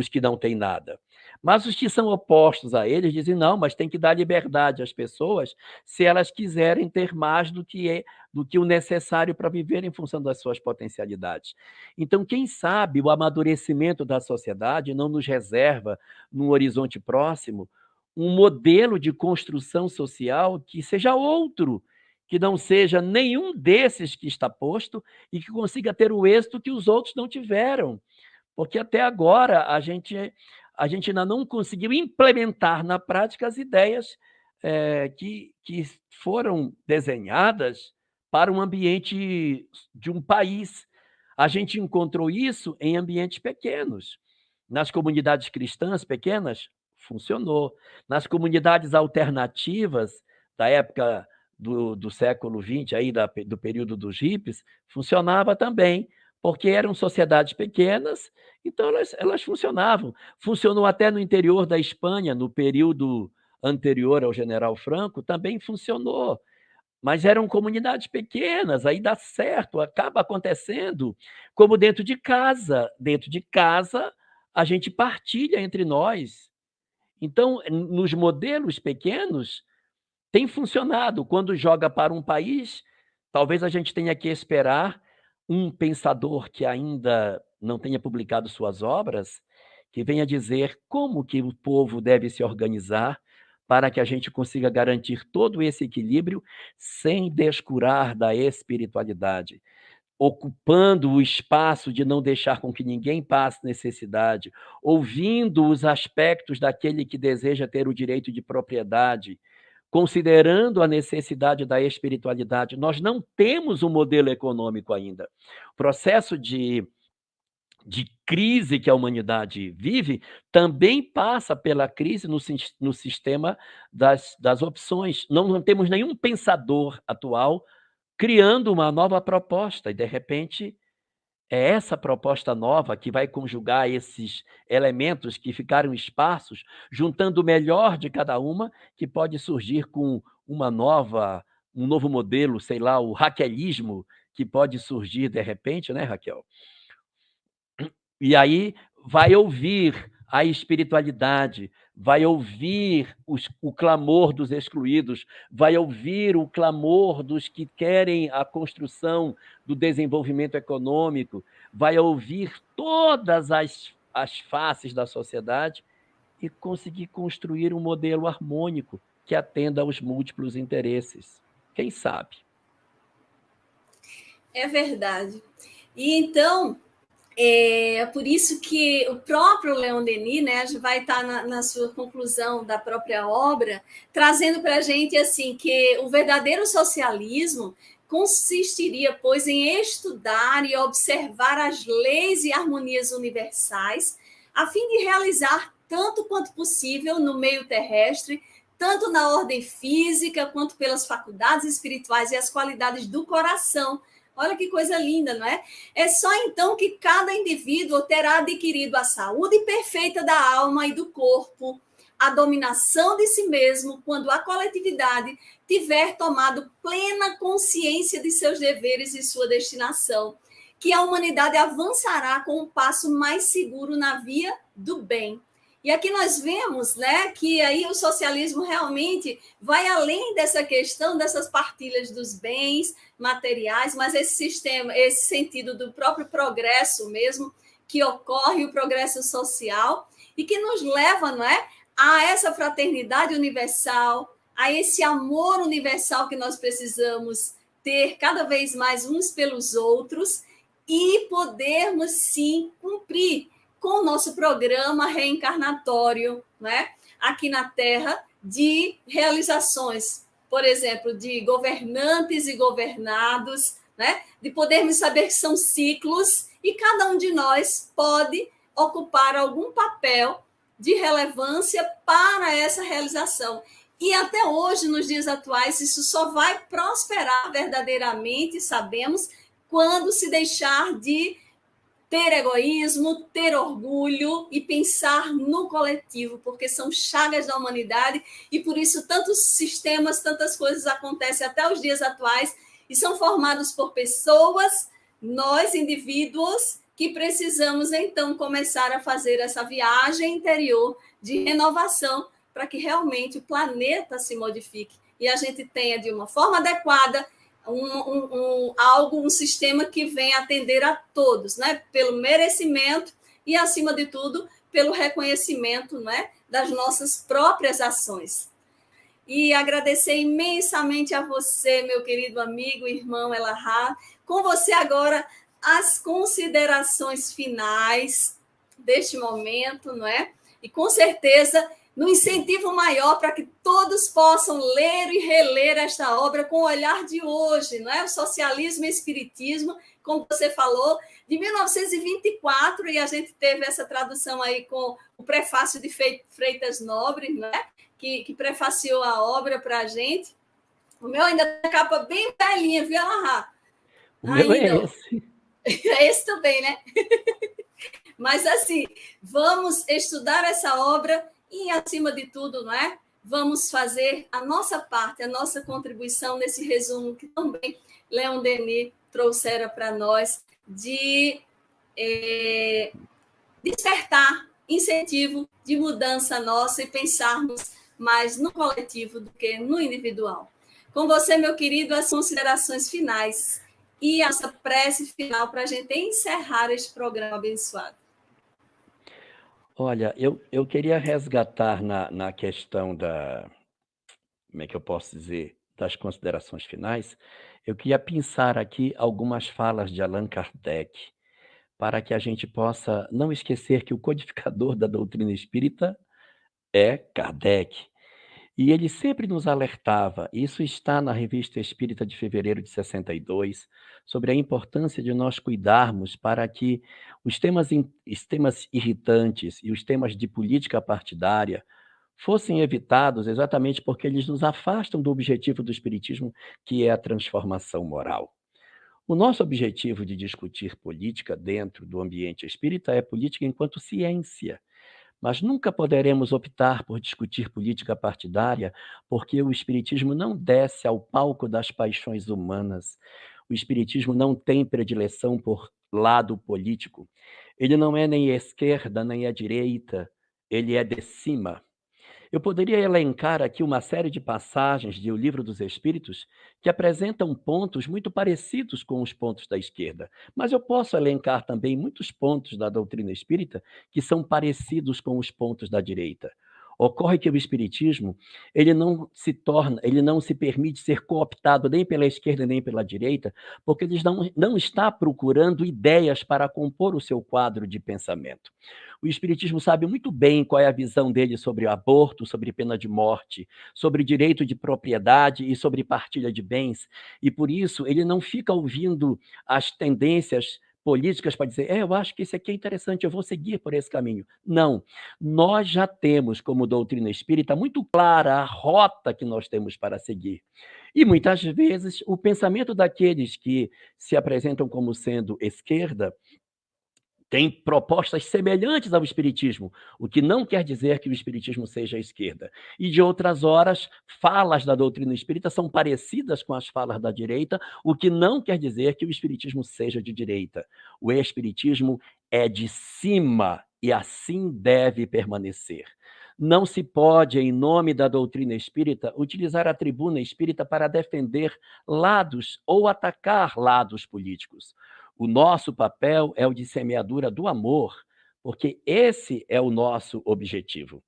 que não têm nada. Mas os que são opostos a eles dizem, não, mas tem que dar liberdade às pessoas se elas quiserem ter mais do que o necessário para viver em função das suas potencialidades. Então, quem sabe o amadurecimento da sociedade não nos reserva, num horizonte próximo, um modelo de construção social que seja outro, que não seja nenhum desses que está posto e que consiga ter o êxito que os outros não tiveram. Porque até agora a gente ainda não conseguiu implementar na prática as ideias que foram desenhadas para um ambiente de um país. A gente encontrou isso em ambientes pequenos. Nas comunidades cristãs pequenas, funcionou. Nas comunidades alternativas da época do século XX, aí, do período dos hippies, funcionava também, porque eram sociedades pequenas, então elas funcionavam. Funcionou até no interior da Espanha, no período anterior ao General Franco, também funcionou. Mas eram comunidades pequenas, aí dá certo, acaba acontecendo como dentro de casa. Dentro de casa, a gente partilha entre nós. Então, nos modelos pequenos, tem funcionado. Quando joga para um país, talvez a gente tenha que esperar um pensador que ainda não tenha publicado suas obras, que venha dizer como que o povo deve se organizar para que a gente consiga garantir todo esse equilíbrio sem descurar da espiritualidade, ocupando o espaço de não deixar com que ninguém passe necessidade, ouvindo os aspectos daquele que deseja ter o direito de propriedade, considerando a necessidade da espiritualidade. Nós não temos um modelo econômico ainda. O processo de crise que a humanidade vive também passa pela crise no sistema das opções. Não temos nenhum pensador atual criando uma nova proposta, e, de repente, é essa proposta nova que vai conjugar esses elementos que ficaram esparsos, juntando o melhor de cada uma, que pode surgir com um novo modelo, sei lá, o raquelismo, que pode surgir de repente, né, Raquel? E aí vai ouvir a espiritualidade, vai ouvir o clamor dos excluídos, vai ouvir o clamor dos que querem a construção do desenvolvimento econômico, vai ouvir todas as faces da sociedade e conseguir construir um modelo harmônico que atenda aos múltiplos interesses. Quem sabe? É verdade. E então, é por isso que o próprio Leon Denis, né, vai estar na sua conclusão da própria obra, trazendo para a gente assim que o verdadeiro socialismo consistiria, pois, em estudar e observar as leis e harmonias universais, a fim de realizar tanto quanto possível no meio terrestre, tanto na ordem física quanto pelas faculdades espirituais e as qualidades do coração. Olha que coisa linda, não é? É só então que cada indivíduo terá adquirido a saúde perfeita da alma e do corpo, a dominação de si mesmo, quando a coletividade tiver tomado plena consciência de seus deveres e sua destinação, que a humanidade avançará com um passo mais seguro na via do bem. E aqui nós vemos, né, que aí o socialismo realmente vai além dessa questão dessas partilhas dos bens materiais, mas esse sistema, esse sentido do próprio progresso mesmo que ocorre, o progresso social e que nos leva, não é, a essa fraternidade universal, a esse amor universal que nós precisamos ter cada vez mais uns pelos outros e podermos sim cumprir com o nosso programa reencarnatório, né, aqui na Terra, de realizações, por exemplo, de governantes e governados, né, de podermos saber que são ciclos e cada um de nós pode ocupar algum papel de relevância para essa realização. E até hoje, nos dias atuais, isso só vai prosperar verdadeiramente, sabemos, quando se deixar de ter egoísmo, ter orgulho e pensar no coletivo, porque são chagas da humanidade e por isso tantos sistemas, tantas coisas acontecem até os dias atuais e são formados por pessoas, nós, indivíduos, que precisamos então começar a fazer essa viagem interior de renovação para que realmente o planeta se modifique e a gente tenha de uma forma adequada um sistema que venha atender a todos, né? Pelo merecimento e, acima de tudo, pelo reconhecimento, né? Das nossas próprias ações. E agradecer imensamente a você, meu querido amigo, irmão Elahá. Com você agora, as considerações finais deste momento, não é? E com certeza no incentivo maior para que todos possam ler e reler esta obra com o olhar de hoje, não é? O socialismo e o espiritismo, como você falou, de 1924, e a gente teve essa tradução aí com o prefácio de Freitas Nobre, não é? Que prefaciou a obra para a gente. O meu ainda tem a capa bem velhinha, viu, Elahá? O meu é esse. É esse também, né? Mas, assim, vamos estudar essa obra e, acima de tudo, não é? Vamos fazer a nossa parte, a nossa contribuição nesse resumo que também Leon Denis trouxera para nós de despertar incentivo de mudança nossa e pensarmos mais no coletivo do que no individual. Com você, meu querido, as considerações finais e essa prece final para a gente encerrar este programa abençoado. Olha, eu queria resgatar na questão como é que eu posso dizer, das considerações finais, eu queria pensar aqui algumas falas de Allan Kardec, para que a gente possa não esquecer que o codificador da doutrina espírita é Kardec. E ele sempre nos alertava, isso está na Revista Espírita de fevereiro de 62, sobre a importância de nós cuidarmos para que os temas irritantes e os temas de política partidária fossem evitados exatamente porque eles nos afastam do objetivo do Espiritismo, que é a transformação moral. O nosso objetivo de discutir política dentro do ambiente espírita é política enquanto ciência, mas nunca poderemos optar por discutir política partidária, porque o espiritismo não desce ao palco das paixões humanas. O espiritismo não tem predileção por lado político. Ele não é nem a esquerda, nem a direita, ele é de cima. Eu poderia elencar aqui uma série de passagens de O Livro dos Espíritos que apresentam pontos muito parecidos com os pontos da esquerda, mas eu posso elencar também muitos pontos da doutrina espírita que são parecidos com os pontos da direita. Ocorre que o espiritismo, ele não se permite ser cooptado nem pela esquerda nem pela direita, porque ele não está procurando ideias para compor o seu quadro de pensamento. O espiritismo sabe muito bem qual é a visão dele sobre o aborto, sobre pena de morte, sobre direito de propriedade e sobre partilha de bens, e por isso ele não fica ouvindo as tendências políticas para dizer, eu acho que isso aqui é interessante, eu vou seguir por esse caminho. Não, nós já temos como doutrina espírita muito clara a rota que nós temos para seguir. E muitas vezes o pensamento daqueles que se apresentam como sendo esquerda tem propostas semelhantes ao espiritismo, o que não quer dizer que o espiritismo seja a esquerda. E de outras horas, falas da doutrina espírita são parecidas com as falas da direita, o que não quer dizer que o espiritismo seja de direita. O espiritismo é de cima e assim deve permanecer. Não se pode, em nome da doutrina espírita, utilizar a tribuna espírita para defender lados ou atacar lados políticos. O nosso papel é o de semeadura do amor, porque esse é o nosso objetivo.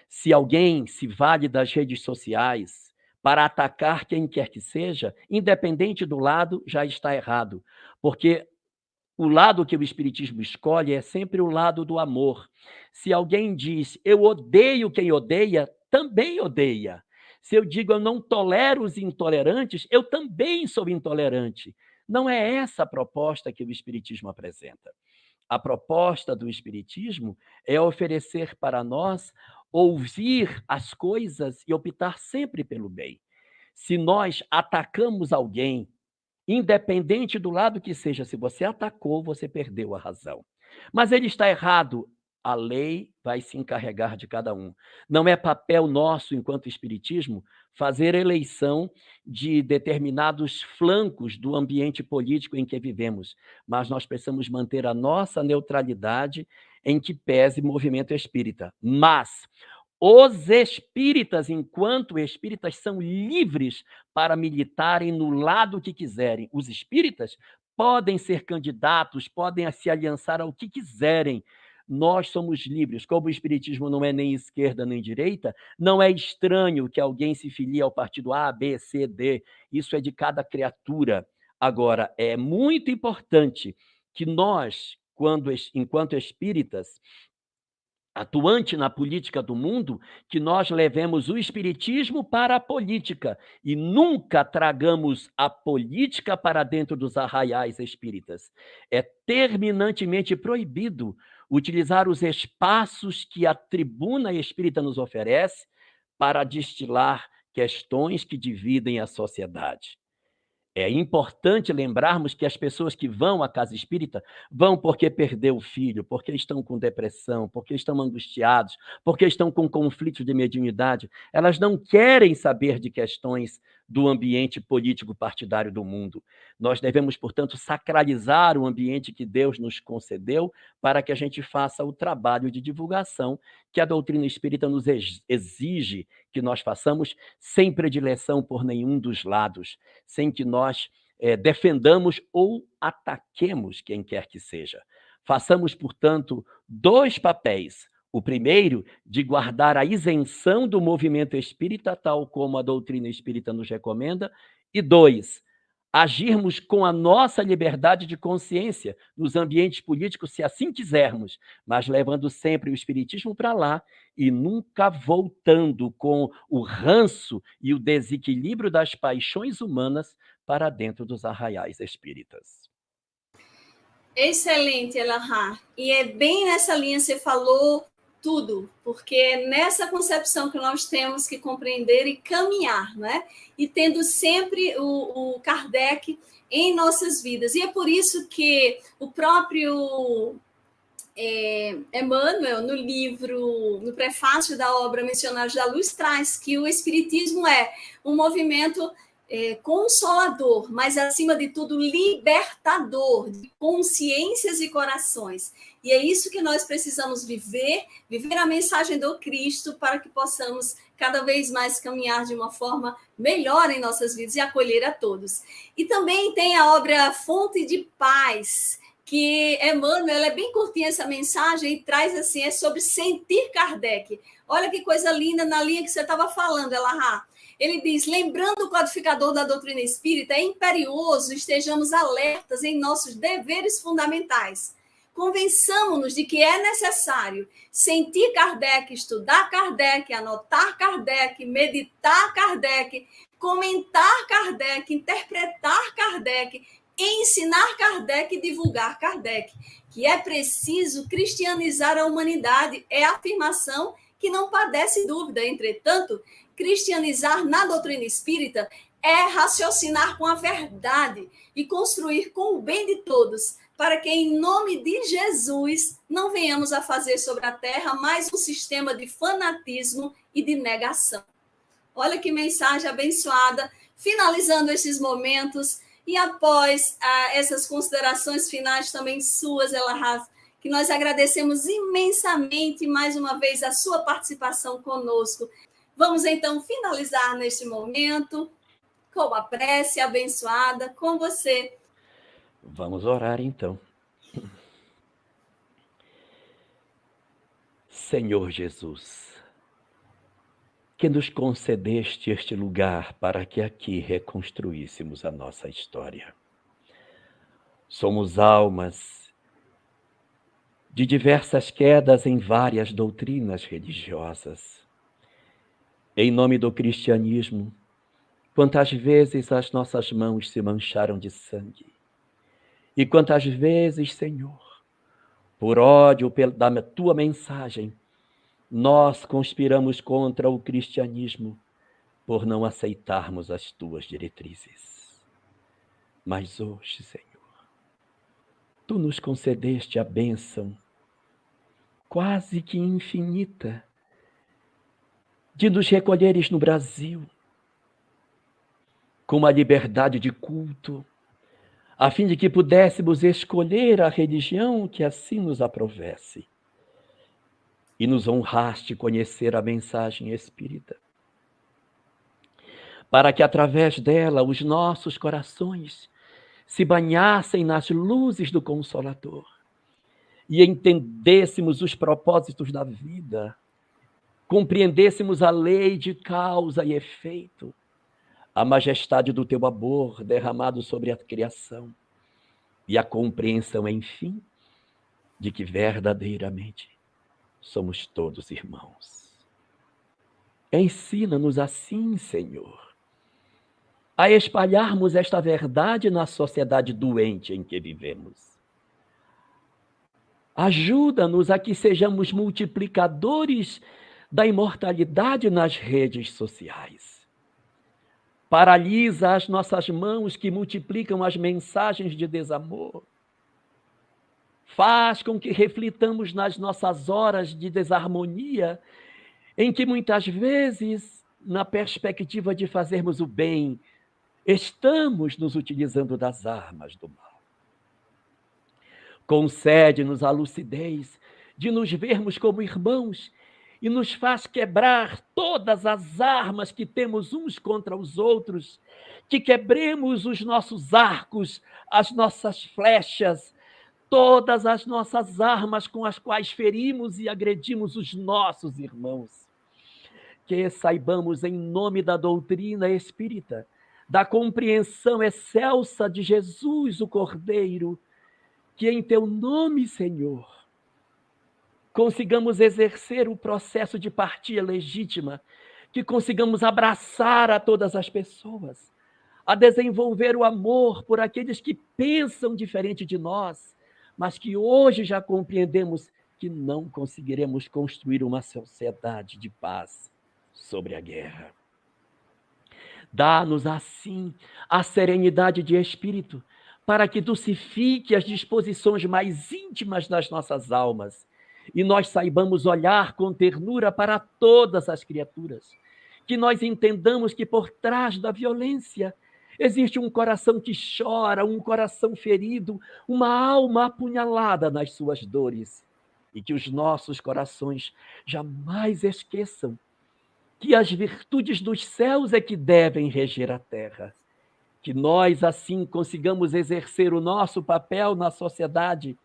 Se alguém se vale das redes sociais para atacar quem quer que seja, independente do lado, já está errado, porque o lado que o espiritismo escolhe é sempre o lado do amor. Se alguém diz, eu odeio quem odeia, também odeia. Se eu digo, eu não tolero os intolerantes, eu também sou intolerante. Não é essa a proposta que o espiritismo apresenta. A proposta do espiritismo é oferecer para nós ouvir as coisas e optar sempre pelo bem. Se nós atacamos alguém, independente do lado que seja, se você atacou, você perdeu a razão. Mas ele está errado. A lei vai se encarregar de cada um. Não é papel nosso, enquanto espiritismo, fazer eleição de determinados flancos do ambiente político em que vivemos, mas nós precisamos manter a nossa neutralidade em que pese movimento espírita. Mas os espíritas, enquanto espíritas, são livres para militarem no lado que quiserem. Os espíritas podem ser candidatos, podem se aliançar ao que quiserem. Nós somos livres. Como o espiritismo não é nem esquerda nem direita, não é estranho que alguém se filie ao partido A, B, C, D. Isso é de cada criatura. Agora, é muito importante que nós, enquanto espíritas, atuante na política do mundo, que nós levemos o espiritismo para a política e nunca tragamos a política para dentro dos arraiais espíritas. É terminantemente proibido utilizar os espaços que a tribuna espírita nos oferece para destilar questões que dividem a sociedade. É importante lembrarmos que as pessoas que vão à casa espírita vão porque perdeu o filho, porque estão com depressão, porque estão angustiados, porque estão com conflitos de mediunidade. Elas não querem saber de questões do ambiente político partidário do mundo. Nós devemos, portanto, sacralizar o ambiente que Deus nos concedeu para que a gente faça o trabalho de divulgação que a doutrina espírita nos exige que nós façamos sem predileção por nenhum dos lados, sem que nós defendamos ou ataquemos quem quer que seja. Façamos, portanto, dois papéis. O primeiro, de guardar a isenção do movimento espírita, tal como a doutrina espírita nos recomenda. E dois, agirmos com a nossa liberdade de consciência nos ambientes políticos, se assim quisermos, mas levando sempre o espiritismo para lá e nunca voltando com o ranço e o desequilíbrio das paixões humanas para dentro dos arraiais espíritas. Excelente, Elahá. E é bem nessa linha, você falou tudo, porque é nessa concepção que nós temos que compreender e caminhar, né? E tendo sempre o Kardec em nossas vidas. E é por isso que o próprio Emmanuel, no prefácio da obra Missionários da Luz, traz que o Espiritismo é um movimento consolador, mas, acima de tudo, libertador de consciências e corações. E é isso que nós precisamos viver a mensagem do Cristo, para que possamos cada vez mais caminhar de uma forma melhor em nossas vidas e acolher a todos. E também tem a obra Fonte de Paz, que Emmanuel, é bem curtinha essa mensagem e traz assim, é sobre sentir Kardec. Olha que coisa linda, na linha que você estava falando, Elahá. Ele diz: lembrando o codificador da doutrina espírita, é imperioso estejamos alertas em nossos deveres fundamentais. Convençamos-nos de que é necessário sentir Kardec, estudar Kardec, anotar Kardec, meditar Kardec, comentar Kardec, interpretar Kardec, ensinar Kardec e divulgar Kardec, que é preciso cristianizar a humanidade, é a afirmação que não padece dúvida. Entretanto, cristianizar na doutrina espírita é raciocinar com a verdade e construir com o bem de todos, para que, em nome de Jesus, não venhamos a fazer sobre a terra mais um sistema de fanatismo e de negação. Olha que mensagem abençoada, finalizando esses momentos. E após essas considerações finais também suas, Elahá, que nós agradecemos imensamente mais uma vez a sua participação conosco. Vamos então finalizar neste momento com a prece abençoada com você. Vamos orar então. Senhor Jesus, que nos concedeste este lugar para que aqui reconstruíssemos a nossa história. Somos almas de diversas quedas em várias doutrinas religiosas. Em nome do cristianismo, quantas vezes as nossas mãos se mancharam de sangue. E quantas vezes, Senhor, por ódio da tua mensagem, nós conspiramos contra o cristianismo por não aceitarmos as tuas diretrizes. Mas hoje, Senhor, tu nos concedeste a bênção quase que infinita de nos recolheres no Brasil com uma liberdade de culto, a fim de que pudéssemos escolher a religião que assim nos aprovesse. E nos honraste conhecer a mensagem espírita, para que através dela os nossos corações se banhassem nas luzes do Consolador e entendêssemos os propósitos da vida, compreendêssemos a lei de causa e efeito, a majestade do teu amor derramado sobre a criação e a compreensão, enfim, de que verdadeiramente somos todos irmãos. Ensina-nos assim, Senhor, a espalharmos esta verdade na sociedade doente em que vivemos. Ajuda-nos a que sejamos multiplicadores da imortalidade nas redes sociais. Paralisa as nossas mãos que multiplicam as mensagens de desamor. Faz com que reflitamos nas nossas horas de desarmonia, em que muitas vezes, na perspectiva de fazermos o bem, estamos nos utilizando das armas do mal. Concede-nos a lucidez de nos vermos como irmãos e nos faz quebrar todas as armas que temos uns contra os outros, que quebremos os nossos arcos, as nossas flechas, todas as nossas armas com as quais ferimos e agredimos os nossos irmãos. Que saibamos, em nome da doutrina espírita, da compreensão excelsa de Jesus, o Cordeiro, que em teu nome, Senhor, consigamos exercer o processo de partilha legítima, que consigamos abraçar a todas as pessoas, a desenvolver o amor por aqueles que pensam diferente de nós, mas que hoje já compreendemos que não conseguiremos construir uma sociedade de paz sobre a guerra. Dá-nos assim a serenidade de espírito para que dulcifique as disposições mais íntimas das nossas almas e nós saibamos olhar com ternura para todas as criaturas, que nós entendamos que por trás da violência existe um coração que chora, um coração ferido, uma alma apunhalada nas suas dores, e que os nossos corações jamais esqueçam que as virtudes dos céus é que devem reger a terra. Que nós, assim, consigamos exercer o nosso papel na sociedade,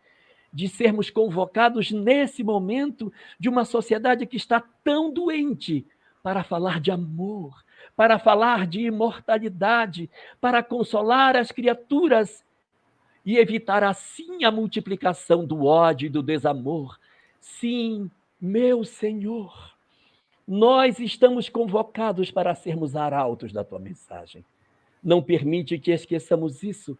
de sermos convocados nesse momento de uma sociedade que está tão doente, para falar de amor, para falar de imortalidade, para consolar as criaturas e evitar assim a multiplicação do ódio e do desamor. Sim, meu Senhor, nós estamos convocados para sermos arautos da tua mensagem. Não permite que esqueçamos isso,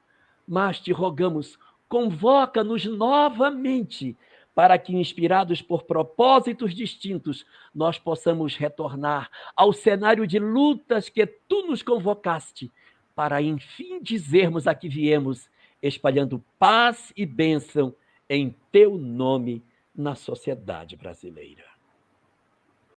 mas te rogamos, convoca-nos novamente para que, inspirados por propósitos distintos, nós possamos retornar ao cenário de lutas que tu nos convocaste, para enfim dizermos a que viemos, espalhando paz e bênção em teu nome na sociedade brasileira.